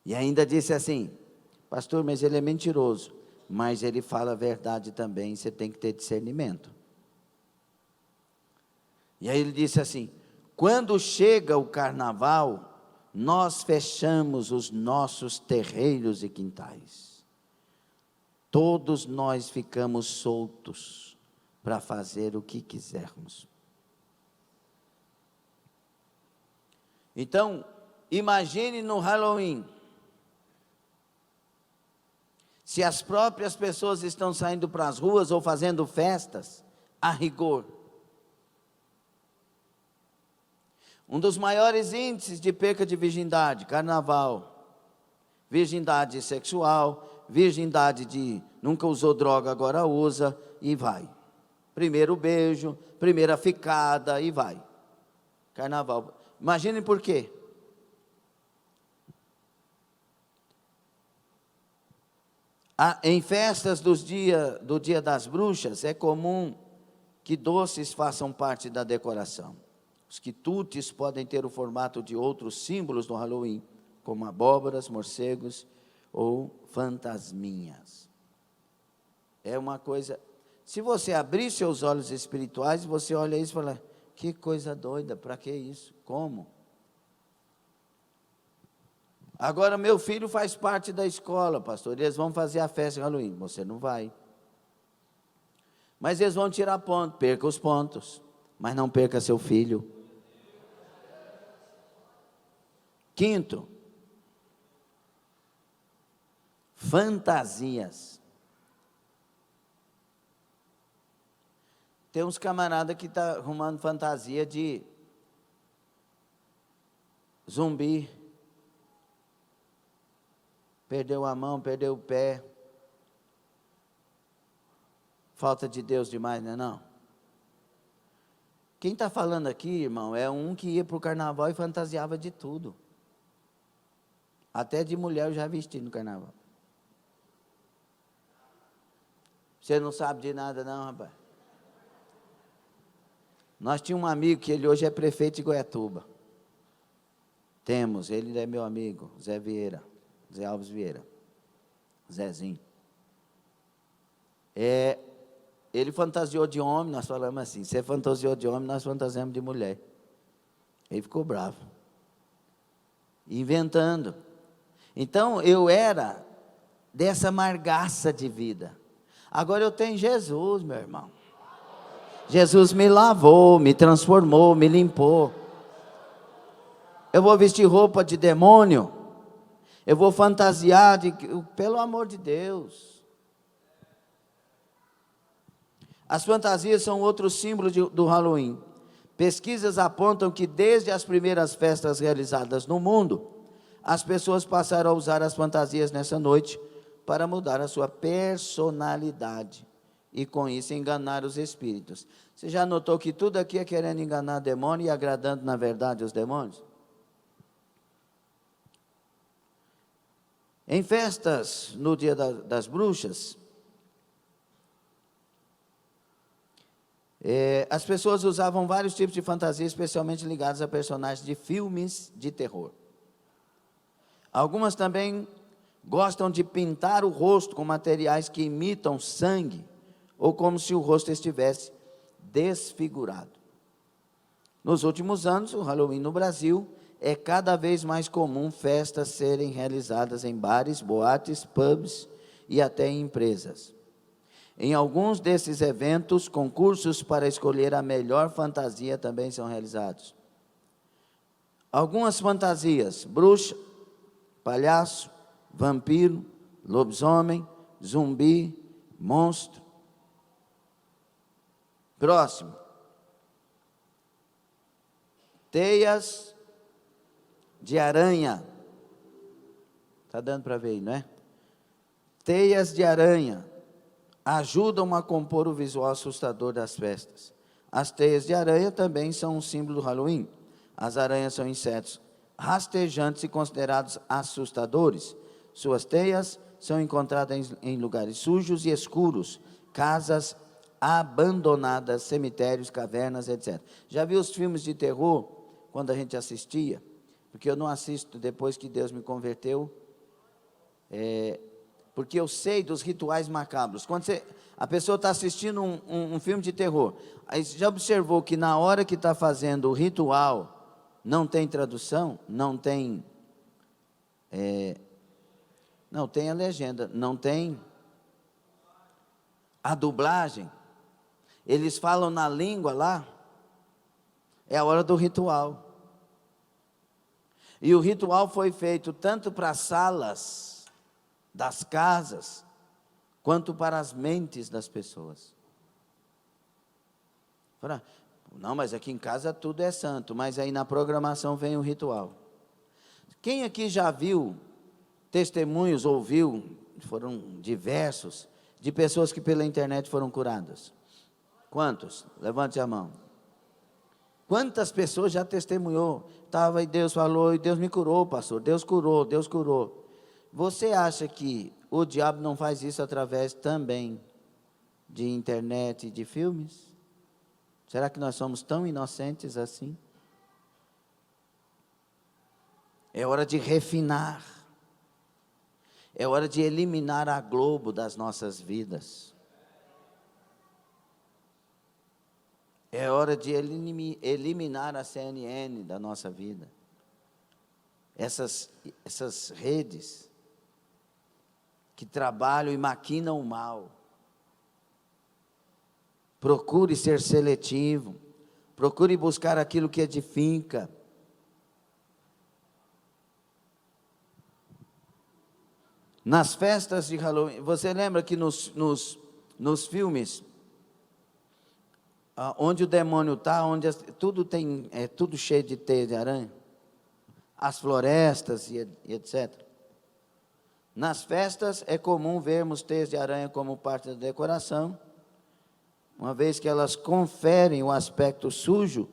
E ainda disse assim: pastor, mas ele é mentiroso. Mas ele fala a verdade também, você tem que ter discernimento. E aí ele disse assim: quando chega o carnaval, nós fechamos os nossos terreiros e quintais. Todos nós ficamos soltos para fazer o que quisermos. Então, imagine no Halloween, se as próprias pessoas estão saindo para as ruas ou fazendo festas, a rigor. Um dos maiores índices de perca de virgindade, carnaval, virgindade sexual, virgindade de nunca usou droga, agora usa, e vai. Primeiro beijo, primeira ficada, e vai. Carnaval. Imaginem por quê. Em festas do dia das bruxas, é comum que doces façam parte da decoração. Os quitutes podem ter o formato de outros símbolos no Halloween, como abóboras, morcegos ou fantasminhas. É uma coisa... Se você abrir seus olhos espirituais, você olha isso e fala: que coisa doida, para que isso? Como? Agora, meu filho faz parte da escola, pastor, eles vão fazer a festa de Halloween. Você não vai. Mas eles vão tirar ponto, perca os pontos, mas não perca seu filho. Quinto, fantasias. Tem uns camaradas que estão arrumando fantasia de zumbi. Perdeu a mão, perdeu o pé. Falta de Deus demais, não é não? Quem está falando aqui, irmão, é um que ia para o carnaval e fantasiava de tudo. Até de mulher eu já vesti no carnaval. Você não sabe de nada não, rapaz. Nós tínhamos um amigo que ele hoje é prefeito de Goiatuba. Temos, ele é meu amigo, Zé Vieira, Zé Alves Vieira, Zezinho. Ele fantasiou de homem, nós falamos assim: você fantasiou de homem, nós fantasiamos de mulher. Ele ficou bravo, inventando. Então, eu era dessa amargaça de vida. Agora eu tenho Jesus, meu irmão. Jesus me lavou, me transformou, me limpou. Eu vou vestir roupa de demônio. Eu vou fantasiar pelo amor de Deus. As fantasias são outro símbolo do Halloween. Pesquisas apontam que desde as primeiras festas realizadas no mundo, as pessoas passaram a usar as fantasias nessa noite para mudar a sua personalidade e com isso enganar os espíritos. Você já notou que tudo aqui é querendo enganar demônio e agradando na verdade os demônios? Em festas no dia das bruxas, as pessoas usavam vários tipos de fantasia, especialmente ligados a personagens de filmes de terror. Algumas também gostam de pintar o rosto com materiais que imitam sangue, ou como se o rosto estivesse desfigurado. Nos últimos anos, o Halloween no Brasil é cada vez mais comum festas serem realizadas em bares, boates, pubs e até em empresas. Em alguns desses eventos, concursos para escolher a melhor fantasia também são realizados. Algumas fantasias: bruxa, palhaço, vampiro, lobisomem, zumbi, monstro. Próximo. Teias de aranha. Está dando para ver aí, não é? teias de aranha ajudam a compor o visual assustador das festas. As teias de aranha também são um símbolo do Halloween. As aranhas são insetos rastejantes e considerados assustadores. Suas teias são encontradas em lugares sujos e escuros, casas abandonadas, cemitérios, cavernas, etc. Já viu os filmes de terror, quando a gente assistia? Porque eu não assisto depois que Deus me converteu, porque eu sei dos rituais macabros. Quando a pessoa está assistindo um filme de terror, aí já observou que na hora que está fazendo o ritual, não tem tradução, não tem a legenda, não tem a dublagem, eles falam na língua lá, é a hora do ritual. E o ritual foi feito tanto para as salas das casas, quanto para as mentes das pessoas. Não, mas aqui em casa tudo é santo, mas aí na programação vem o ritual. Quem aqui já viu testemunhos, ouviu, foram diversos, de pessoas que pela internet foram curadas? Quantos? Levante a mão. Quantas pessoas já testemunhou? Estava e Deus falou, e Deus me curou, pastor, Deus curou, Deus curou. Você acha que o diabo não faz isso através também de internet e de filmes? Será que nós somos tão inocentes assim? É hora de refinar. É hora de eliminar a Globo das nossas vidas. É hora de eliminar a CNN da nossa vida. Essas redes que trabalham e maquinam o mal. Procure ser seletivo. Procure buscar aquilo que edifica. Nas festas de Halloween, você lembra que nos filmes, onde o demônio está, tudo tudo cheio de teia de aranha, as florestas e etc. Nas festas é comum vermos teias de aranha como parte da decoração, uma vez que elas conferem o aspecto sujo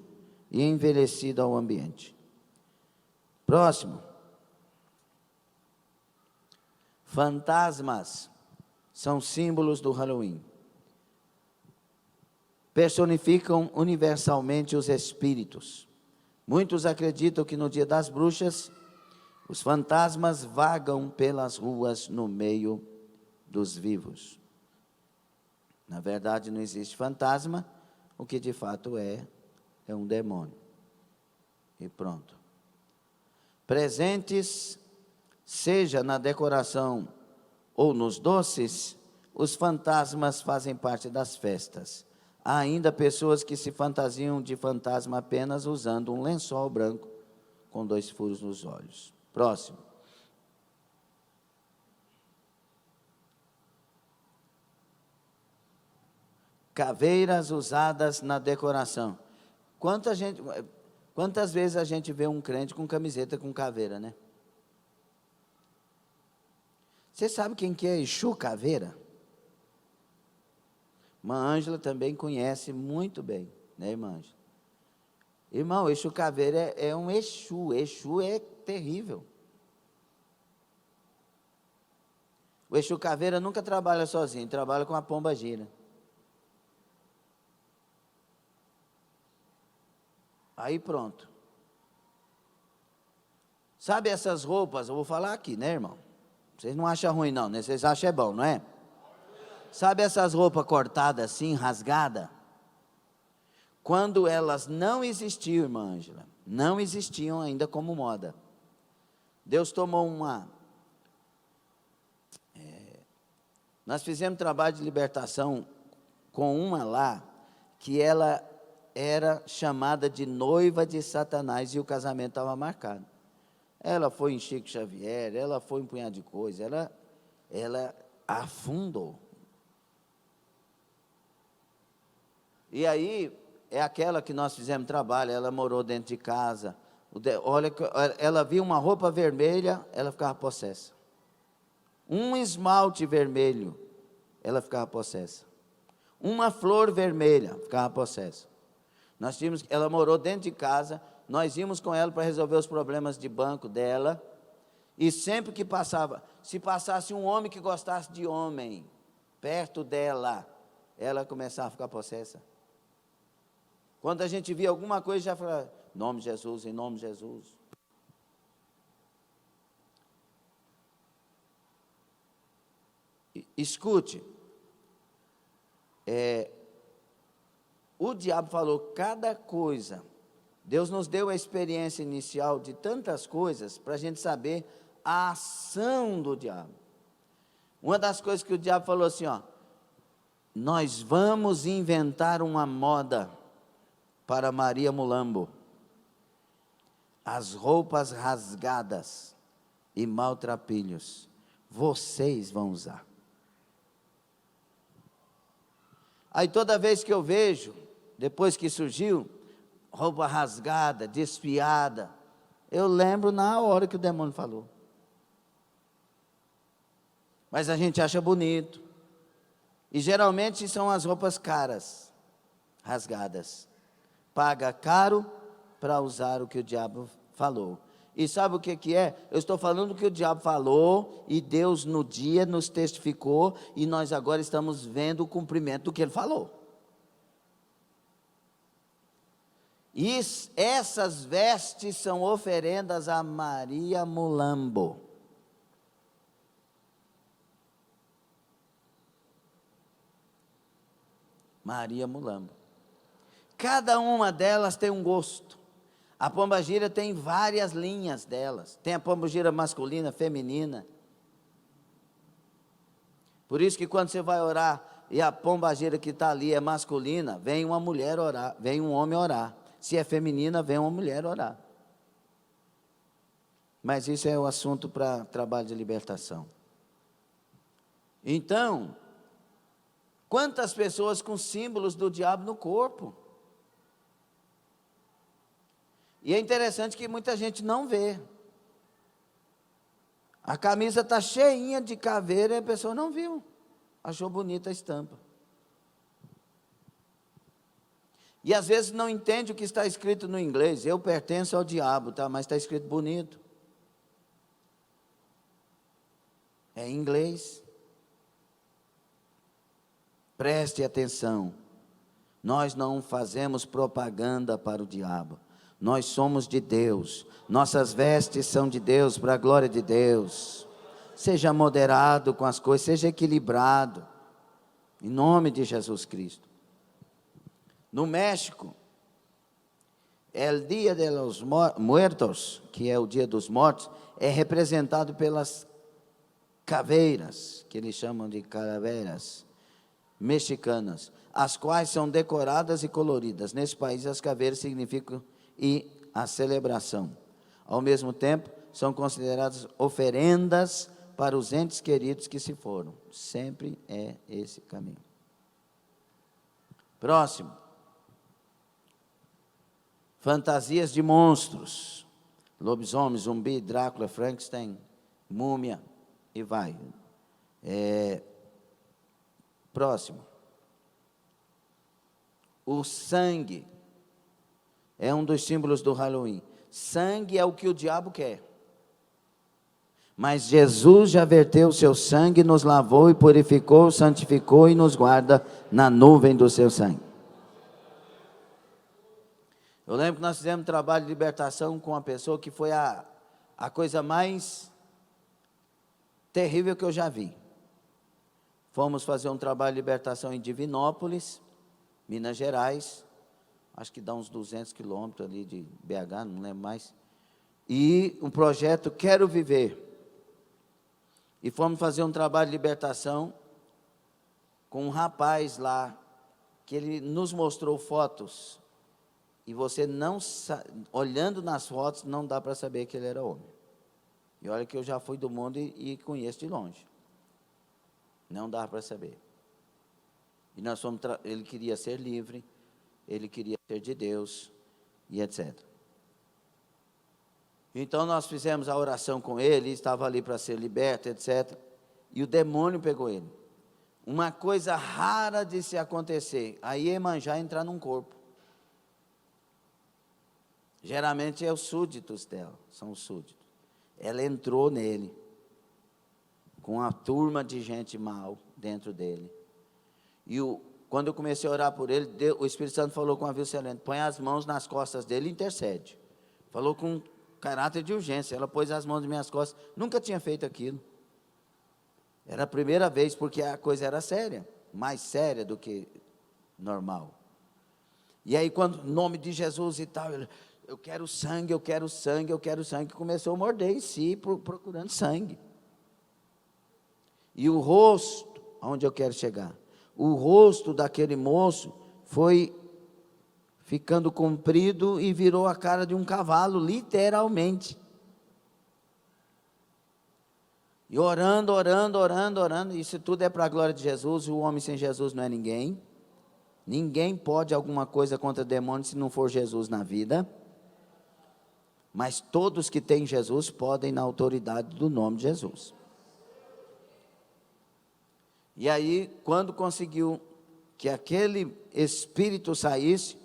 e envelhecido ao ambiente. Próximo. Fantasmas são símbolos do Halloween. Personificam universalmente os espíritos. Muitos acreditam que no dia das bruxas, os fantasmas vagam pelas ruas no meio dos vivos. Na verdade, não existe fantasma, o que de fato é um demônio. E pronto. Presentes, seja na decoração ou nos doces, os fantasmas fazem parte das festas. Há ainda pessoas que se fantasiam de fantasma apenas usando um lençol branco com 2 furos nos olhos. Próximo. Caveiras usadas na decoração. Quantas vezes a gente vê um crente com camiseta com caveira, né? Você sabe quem que é Exu Caveira? Irmã Ângela também conhece muito bem, né, irmã Ângela? Irmão, Exu Caveira é um Exu. Exu é terrível. O Exu Caveira nunca trabalha sozinho, trabalha com a pomba gira. Aí pronto. Sabe essas roupas, eu vou falar aqui, né, irmão? Vocês não acham ruim não, né? Vocês acham bom, não é? Sabe essas roupas cortadas assim, rasgadas? Quando elas não existiam, irmã Ângela, não existiam ainda como moda. Deus tomou nós fizemos trabalho de libertação com uma lá, que ela era chamada de noiva de Satanás e o casamento estava marcado. Ela foi em Chico Xavier, ela foi em um punhado de coisa, ela afundou. E aí, é aquela que nós fizemos trabalho, ela morou dentro de casa, olha, ela via uma roupa vermelha, ela ficava possessa. um esmalte vermelho, ela ficava possessa. Uma flor vermelha, ficava possessa. Ela morou dentro de casa, nós íamos com ela para resolver os problemas de banco dela, e sempre que passava, se passasse um homem que gostasse de homem, perto dela, ela começava a ficar possessa. Quando a gente via alguma coisa, já falava, em nome de Jesus, em nome de Jesus. Escute, o diabo falou cada coisa. Deus nos deu a experiência inicial de tantas coisas para a gente saber a ação do diabo. Uma das coisas que o diabo falou assim, nós vamos inventar uma moda para Maria Mulambo. As roupas rasgadas e maltrapilhos, vocês vão usar. Aí toda vez que eu vejo, depois que surgiu, roupa rasgada, desfiada, eu lembro na hora que o demônio falou. Mas a gente acha bonito. E geralmente são as roupas caras, rasgadas. Paga caro para usar o que o diabo falou. E sabe o que é? Eu estou falando o que o diabo falou, e Deus no dia nos testificou, e nós agora estamos vendo o cumprimento do que ele falou. E essas vestes são oferendas a Maria Mulambo. Maria Mulambo. Cada uma delas tem um gosto. A pombagira tem várias linhas delas. Tem a pombagira masculina, feminina. Por isso que quando você vai orar e a pombagira que está ali é masculina, vem uma mulher orar, vem um homem orar. Se é feminina, vem uma mulher orar. Mas isso é o assunto para trabalho de libertação. Então, quantas pessoas com símbolos do diabo no corpo? E é interessante que muita gente não vê. A camisa está cheinha de caveira e a pessoa não viu. Achou bonita a estampa. E às vezes não entende o que está escrito no inglês. Eu pertenço ao diabo, tá? Mas está escrito bonito. É em inglês. Preste atenção. Nós não fazemos propaganda para o diabo. Nós somos de Deus, nossas vestes são de Deus, para a glória de Deus. Seja moderado com as coisas, seja equilibrado, em nome de Jesus Cristo. No México, o Dia de los Muertos, que é o Dia dos Mortos, é representado pelas caveiras, que eles chamam de calaveras mexicanas, as quais são decoradas e coloridas. Nesse país, as caveiras significam a celebração. Ao mesmo tempo, são consideradas oferendas para os entes queridos que se foram. Sempre é esse caminho. Próximo. Fantasias de monstros. Lobisomem, zumbi, Drácula, Frankenstein, múmia, e vai. Próximo. O sangue é um dos símbolos do Halloween. Sangue é o que o diabo quer. Mas Jesus já verteu o seu sangue, nos lavou e purificou, santificou e nos guarda na nuvem do seu sangue. Eu lembro que nós fizemos um trabalho de libertação com uma pessoa que foi a coisa mais terrível que eu já vi. Fomos fazer um trabalho de libertação em Divinópolis, Minas Gerais. Acho que dá uns 200 quilômetros ali de BH, não lembro mais. E um projeto Quero Viver. E fomos fazer um trabalho de libertação com um rapaz lá, que ele nos mostrou fotos. E você não, olhando nas fotos, não dá para saber que ele era homem. E olha que eu já fui do mundo e conheço de longe. Não dá para saber. E nós fomos, ele queria ser livre, ele queria ser de Deus, e etc. Então nós fizemos a oração com ele, estava ali para ser liberto, etc. e o demônio pegou ele. Uma coisa rara de se acontecer, a Iemanjá entrar num corpo. Geralmente é os súditos dela, são os súditos. Ela entrou nele, com uma turma de gente mal dentro dele. E quando eu comecei a orar por ele, o Espírito Santo falou com a Vilcelene, põe as mãos nas costas dele e intercede. Falou com caráter de urgência, ela pôs as mãos nas minhas costas, nunca tinha feito aquilo. Era a primeira vez, porque a coisa era séria, mais séria do que normal. E aí, quando, em nome de Jesus e tal, eu quero sangue, eu quero sangue, eu quero sangue, começou a morder em si, procurando sangue. E o rosto, aonde eu quero chegar? O rosto daquele moço foi ficando comprido e virou a cara de um cavalo, literalmente. E orando, isso tudo é para a glória de Jesus, o homem sem Jesus não é ninguém. Ninguém pode alguma coisa contra demônios se não for Jesus na vida. Mas todos que têm Jesus podem na autoridade do nome de Jesus. E aí, quando conseguiu que aquele espírito saísse,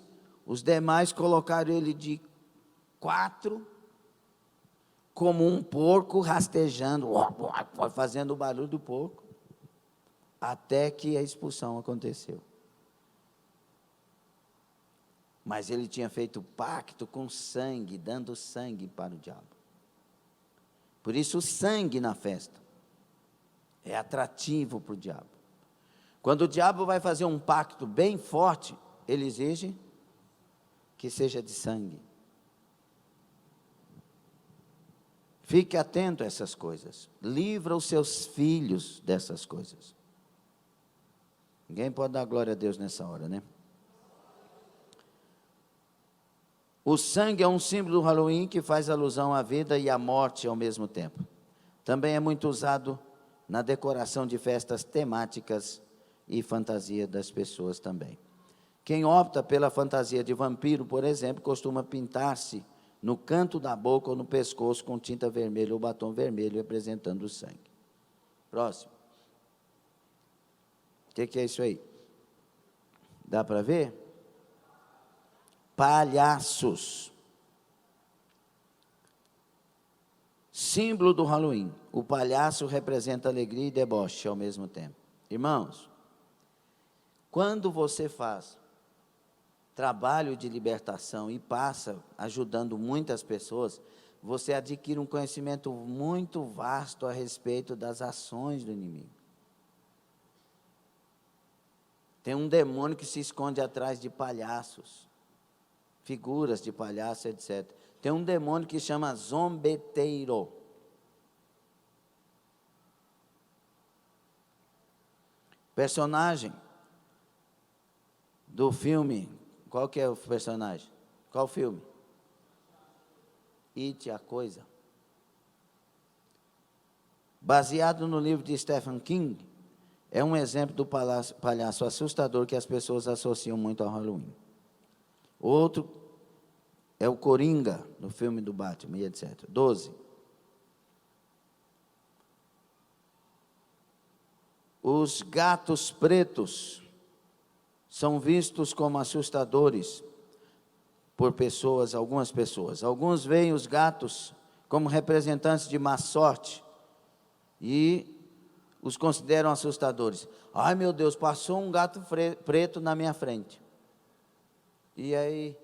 os demais colocaram ele de 4, como um porco rastejando, fazendo o barulho do porco, até que a expulsão aconteceu. Mas ele tinha feito pacto com sangue, dando sangue para o diabo. Por isso o sangue na festa é atrativo para o diabo. Quando o diabo vai fazer um pacto bem forte, ele exige que seja de sangue. Fique atento a essas coisas. Livra os seus filhos dessas coisas. Ninguém pode dar glória a Deus nessa hora, né? O sangue é um símbolo do Halloween que faz alusão à vida e à morte ao mesmo tempo. Também é muito usado na decoração de festas temáticas e fantasia das pessoas também. Quem opta pela fantasia de vampiro, por exemplo, costuma pintar-se no canto da boca ou no pescoço com tinta vermelha ou batom vermelho, representando o sangue. Próximo. O que é isso aí? Dá para ver? Palhaços. Símbolo do Halloween. O palhaço representa alegria e deboche ao mesmo tempo. Irmãos, quando você faz trabalho de libertação e passa ajudando muitas pessoas, você adquire um conhecimento muito vasto a respeito das ações do inimigo. Tem um demônio que se esconde atrás de palhaços, figuras de palhaço, etc. Tem um demônio que chama zombeteiro. Personagem do filme, qual que é o personagem? Qual filme? It, a Coisa. Baseado no livro de Stephen King, é um exemplo do palhaço assustador que as pessoas associam muito ao Halloween. Outro é o Coringa, no filme do Batman, e etc. 12. Os gatos pretos são vistos como assustadores por pessoas, algumas pessoas. Alguns veem os gatos como representantes de má sorte e os consideram assustadores. Ai, meu Deus, passou um gato preto na minha frente. E aí?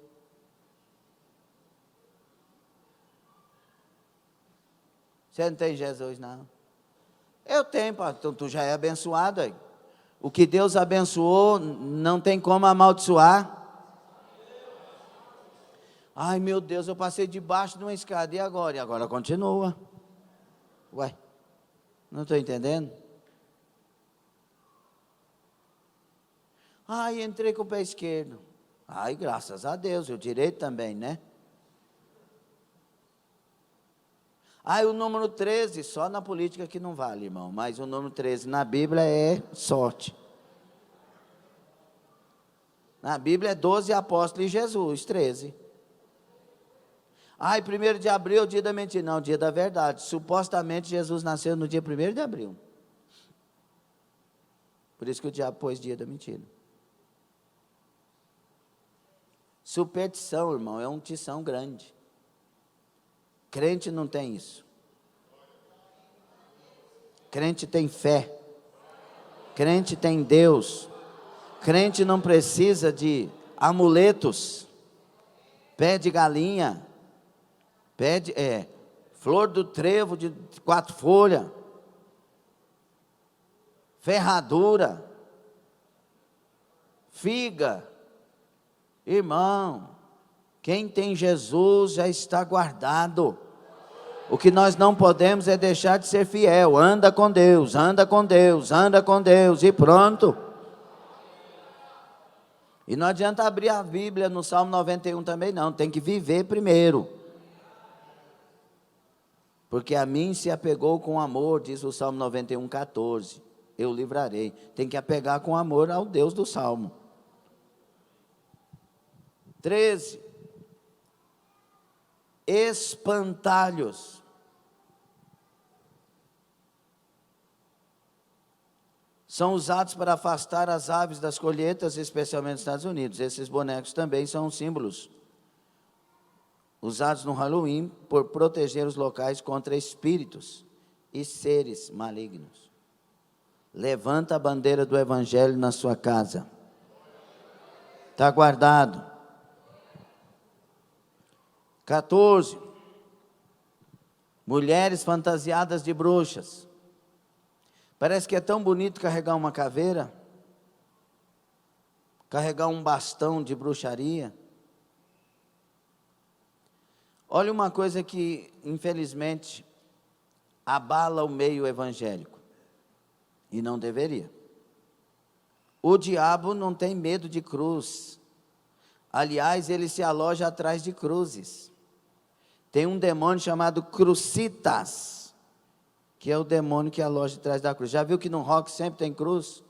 Você não tem Jesus, não? Eu tenho, então tu já é abençoado aí. O que Deus abençoou, não tem como amaldiçoar. Ai, meu Deus, eu passei debaixo de uma escada, e agora? E agora continua. Ué, não estou entendendo? Ai, entrei com o pé esquerdo. Ai, graças a Deus, e o direito também, né? Ai, o número 13, só na política que não vale, irmão. Mas o número 13 na Bíblia é sorte. Na Bíblia é 12 apóstolos e Jesus, 13. Ai, 1º de abril é o dia da mentira. Não, o dia da verdade. Supostamente Jesus nasceu no dia 1º de abril. Por isso que o diabo pôs dia da mentira. Superstição, irmão, é um tição grande. Crente não tem isso. Crente tem fé. Crente tem Deus. Crente não precisa de amuletos. Pé de galinha. Flor do trevo de 4 folhas. Ferradura. Figa. Irmão, quem tem Jesus já está guardado. O que nós não podemos é deixar de ser fiel. Anda com Deus, anda com Deus, anda com Deus e pronto. E não adianta abrir a Bíblia no Salmo 91 também não, tem que viver primeiro. Porque a mim se apegou com amor, diz o Salmo 91, 14. Eu livrarei. Tem que apegar com amor ao Deus do Salmo. 13. Espantalhos. São usados para afastar as aves das colheitas, especialmente nos Estados Unidos. Esses bonecos também são símbolos usados no Halloween por proteger os locais contra espíritos e seres malignos. Levanta a bandeira do Evangelho na sua casa. Está guardado. 14. Mulheres fantasiadas de bruxas. Parece que é tão bonito carregar uma caveira, carregar um bastão de bruxaria. Olha uma coisa que, infelizmente, abala o meio evangélico, e não deveria. O diabo não tem medo de cruz. Aliás, ele se aloja atrás de cruzes. Tem um demônio chamado Crucitas, que é o demônio que aloja atrás da cruz. Já viu que no rock sempre tem cruz?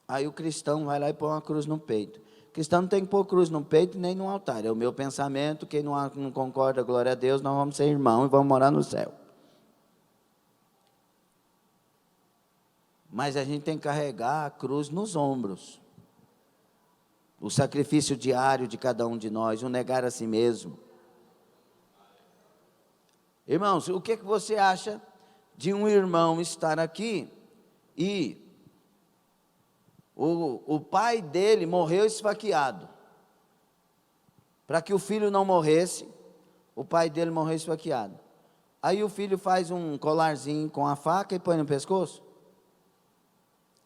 Aí o cristão vai lá e põe uma cruz no peito. O cristão não tem que pôr cruz no peito nem no altar. É o meu pensamento. Quem não concorda, glória a Deus, nós vamos ser irmãos e vamos morar no céu. Mas a gente tem que carregar a cruz nos ombros. O sacrifício diário de cada um de nós, o negar a si mesmo. Irmãos, o que você acha de um irmão estar aqui e o pai dele morreu esfaqueado? Para que o filho não morresse, o pai dele morreu esfaqueado. Aí o filho faz um colarzinho com a faca e põe no pescoço?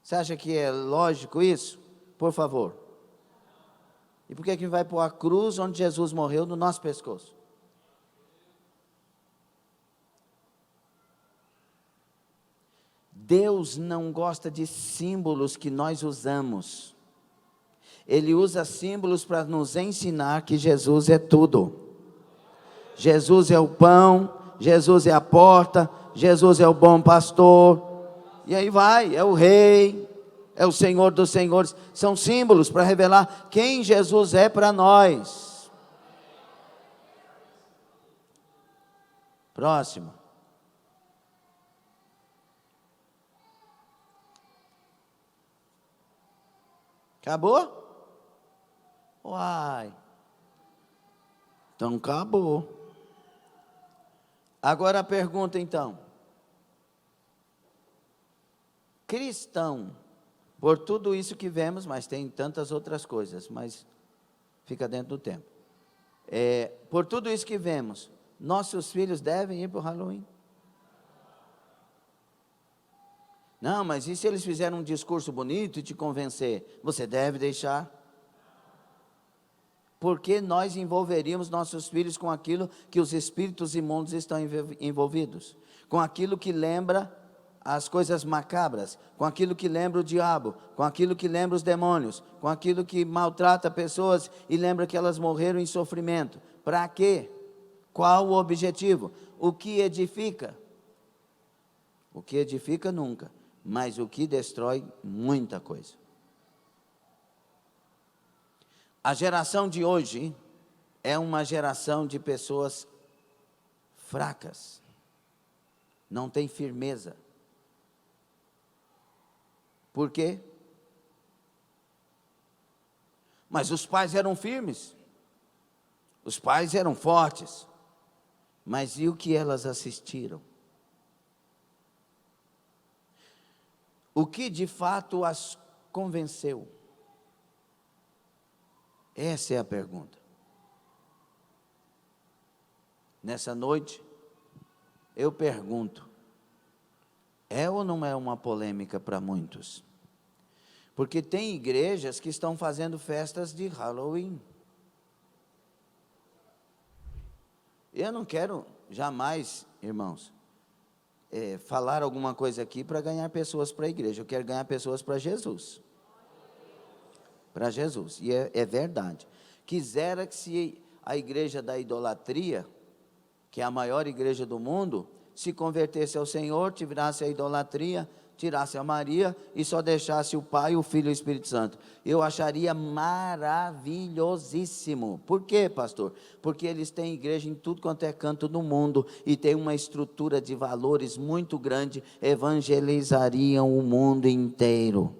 Você acha que é lógico isso? Por favor. E por que vai pôr a cruz onde Jesus morreu no nosso pescoço? Deus não gosta de símbolos que nós usamos. Ele usa símbolos para nos ensinar que Jesus é tudo. Jesus é o pão, Jesus é a porta, Jesus é o bom pastor. E aí vai, é o rei, é o Senhor dos senhores. São símbolos para revelar quem Jesus é para nós. Próximo. Acabou? Uai. Então acabou. Agora a pergunta então. Cristão, por tudo isso que vemos, mas tem tantas outras coisas, mas fica dentro do tempo. Por tudo isso que vemos, nossos filhos devem ir para o Halloween? Não, mas e se eles fizerem um discurso bonito e te convencer? Você deve deixar. Porque nós envolveríamos nossos filhos com aquilo que os espíritos imundos estão envolvidos? Com aquilo que lembra as coisas macabras, com aquilo que lembra o diabo, com aquilo que lembra os demônios, com aquilo que maltrata pessoas e lembra que elas morreram em sofrimento. Para quê? Qual o objetivo? O que edifica? O que edifica nunca, mas o que destrói muita coisa. A geração de hoje é uma geração de pessoas fracas, não tem firmeza. Por quê? Mas os pais eram firmes, os pais eram fortes, mas e o que elas assistiram? O que de fato as convenceu? Essa é a pergunta. Nessa noite, eu pergunto, é ou não é uma polêmica para muitos? Porque tem igrejas que estão fazendo festas de Halloween. Eu não quero jamais, irmãos, falar alguma coisa aqui para ganhar pessoas para a igreja. Eu quero ganhar pessoas para Jesus. Para Jesus. E é verdade. Quisera que se a igreja da idolatria, que é a maior igreja do mundo, se convertesse ao Senhor, tirasse a idolatria, tirasse a Maria e só deixasse o Pai, o Filho e o Espírito Santo. Eu acharia maravilhosíssimo. Por quê, pastor? Porque eles têm igreja em tudo quanto é canto do mundo e tem uma estrutura de valores muito grande, evangelizariam o mundo inteiro.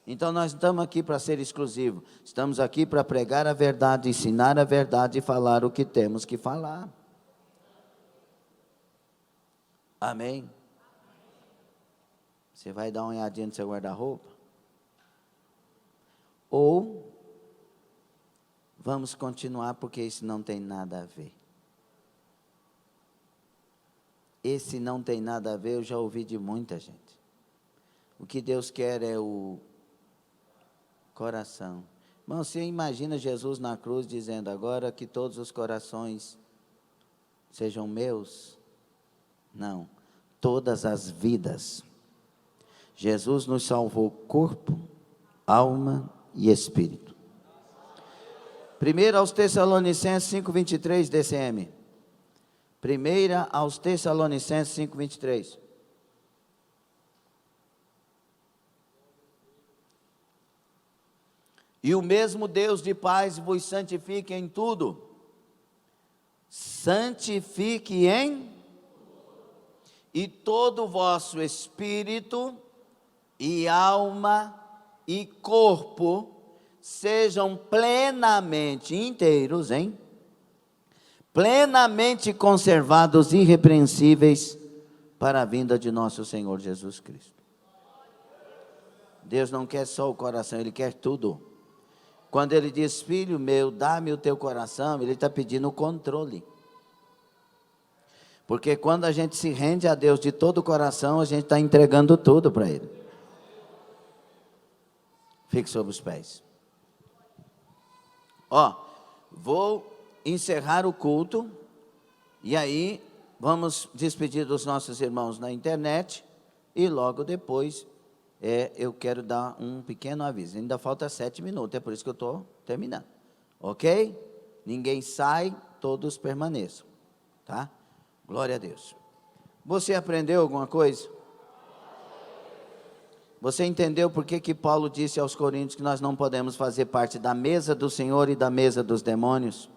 Então nós estamos aqui para ser exclusivo, estamos aqui para pregar a verdade, ensinar a verdade e falar o que temos que falar. Amém? Você vai dar uma olhadinha no seu guarda-roupa? Ou vamos continuar porque isso não tem nada a ver? Esse não tem nada a ver, eu já ouvi de muita gente. O que Deus quer é o coração. Irmão, você imagina Jesus na cruz dizendo, agora que todos os corações sejam meus? Não, todas as vidas. Jesus nos salvou corpo, alma e espírito. 1 aos Tessalonicenses 5:23, DCM. 1 aos Tessalonicenses 5:23. E o mesmo Deus de paz vos santifique em tudo. Santifique e todo o vosso espírito e alma e corpo sejam plenamente inteiros, plenamente conservados, irrepreensíveis para a vinda de nosso Senhor Jesus Cristo. Deus não quer só o coração, Ele quer tudo. Quando Ele diz, filho meu, dá-me o teu coração, Ele está pedindo o controle. Porque quando a gente se rende a Deus de todo o coração, a gente está entregando tudo para Ele. Fique sobre os pés. Vou encerrar o culto. E aí, vamos despedir dos nossos irmãos na internet. E logo depois, eu quero dar um pequeno aviso. Ainda falta 7 minutos, é por isso que eu estou terminando. Ok? Ninguém sai, todos permaneçam. Tá? Glória a Deus. Você aprendeu alguma coisa? Você entendeu por que Paulo disse aos Coríntios que nós não podemos fazer parte da mesa do Senhor e da mesa dos demônios?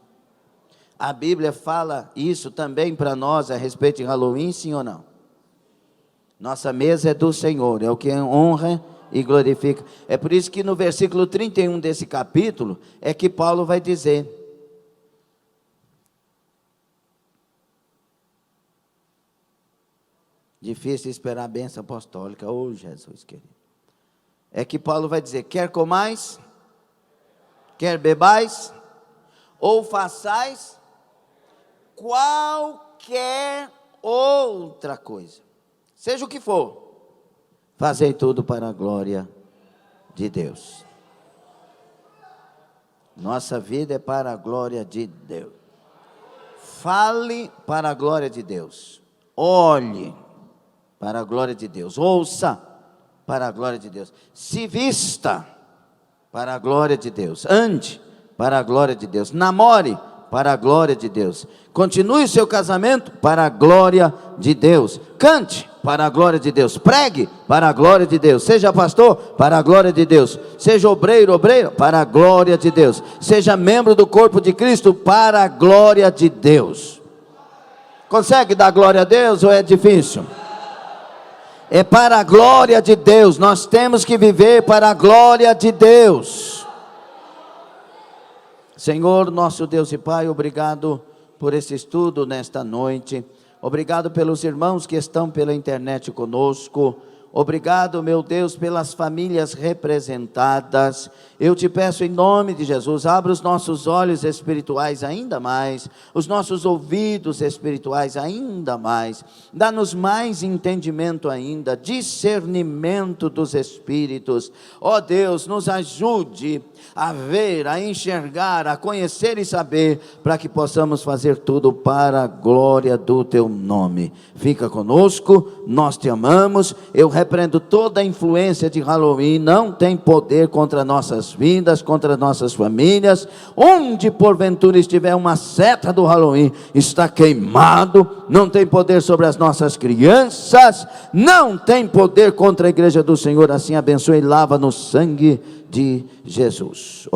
A Bíblia fala isso também para nós a respeito de Halloween, sim ou não? Nossa mesa é do Senhor, é o que honra e glorifica. É por isso que no versículo 31 desse capítulo, é que Paulo vai dizer: difícil esperar a bênção apostólica, Jesus querido. É que Paulo vai dizer, quer comais, quer bebais, ou façais qualquer outra coisa, seja o que for, fazei tudo para a glória de Deus. Nossa vida é para a glória de Deus. Fale para a glória de Deus. Olhe para a glória de Deus. Ouça para a glória de Deus. Se vista para a glória de Deus. Ande para a glória de Deus. Namore para a glória de Deus. Continue o seu casamento para a glória de Deus. Cante para a glória de Deus. Pregue para a glória de Deus. Seja pastor para a glória de Deus. Seja obreiro para a glória de Deus. Seja membro do corpo de Cristo para a glória de Deus. Consegue dar glória a Deus ou é difícil? É para a glória de Deus. Nós temos que viver para a glória de Deus. Senhor, nosso Deus e Pai, obrigado por esse estudo nesta noite. Obrigado pelos irmãos que estão pela internet conosco. Obrigado, meu Deus, pelas famílias representadas. Eu te peço em nome de Jesus, abra os nossos olhos espirituais ainda mais, os nossos ouvidos espirituais ainda mais. Dá-nos mais entendimento ainda, discernimento dos espíritos. Ó Deus, nos ajude a ver, a enxergar, a conhecer e saber, para que possamos fazer tudo para a glória do teu nome. Fica conosco, nós te amamos. Eu repreendo toda a influência de Halloween, não tem poder contra nossas vidas, contra nossas famílias. Onde porventura estiver uma seta do Halloween, está queimado, não tem poder sobre as nossas crianças, não tem poder contra a igreja do Senhor. Assim abençoe e lava no sangue de Jesus.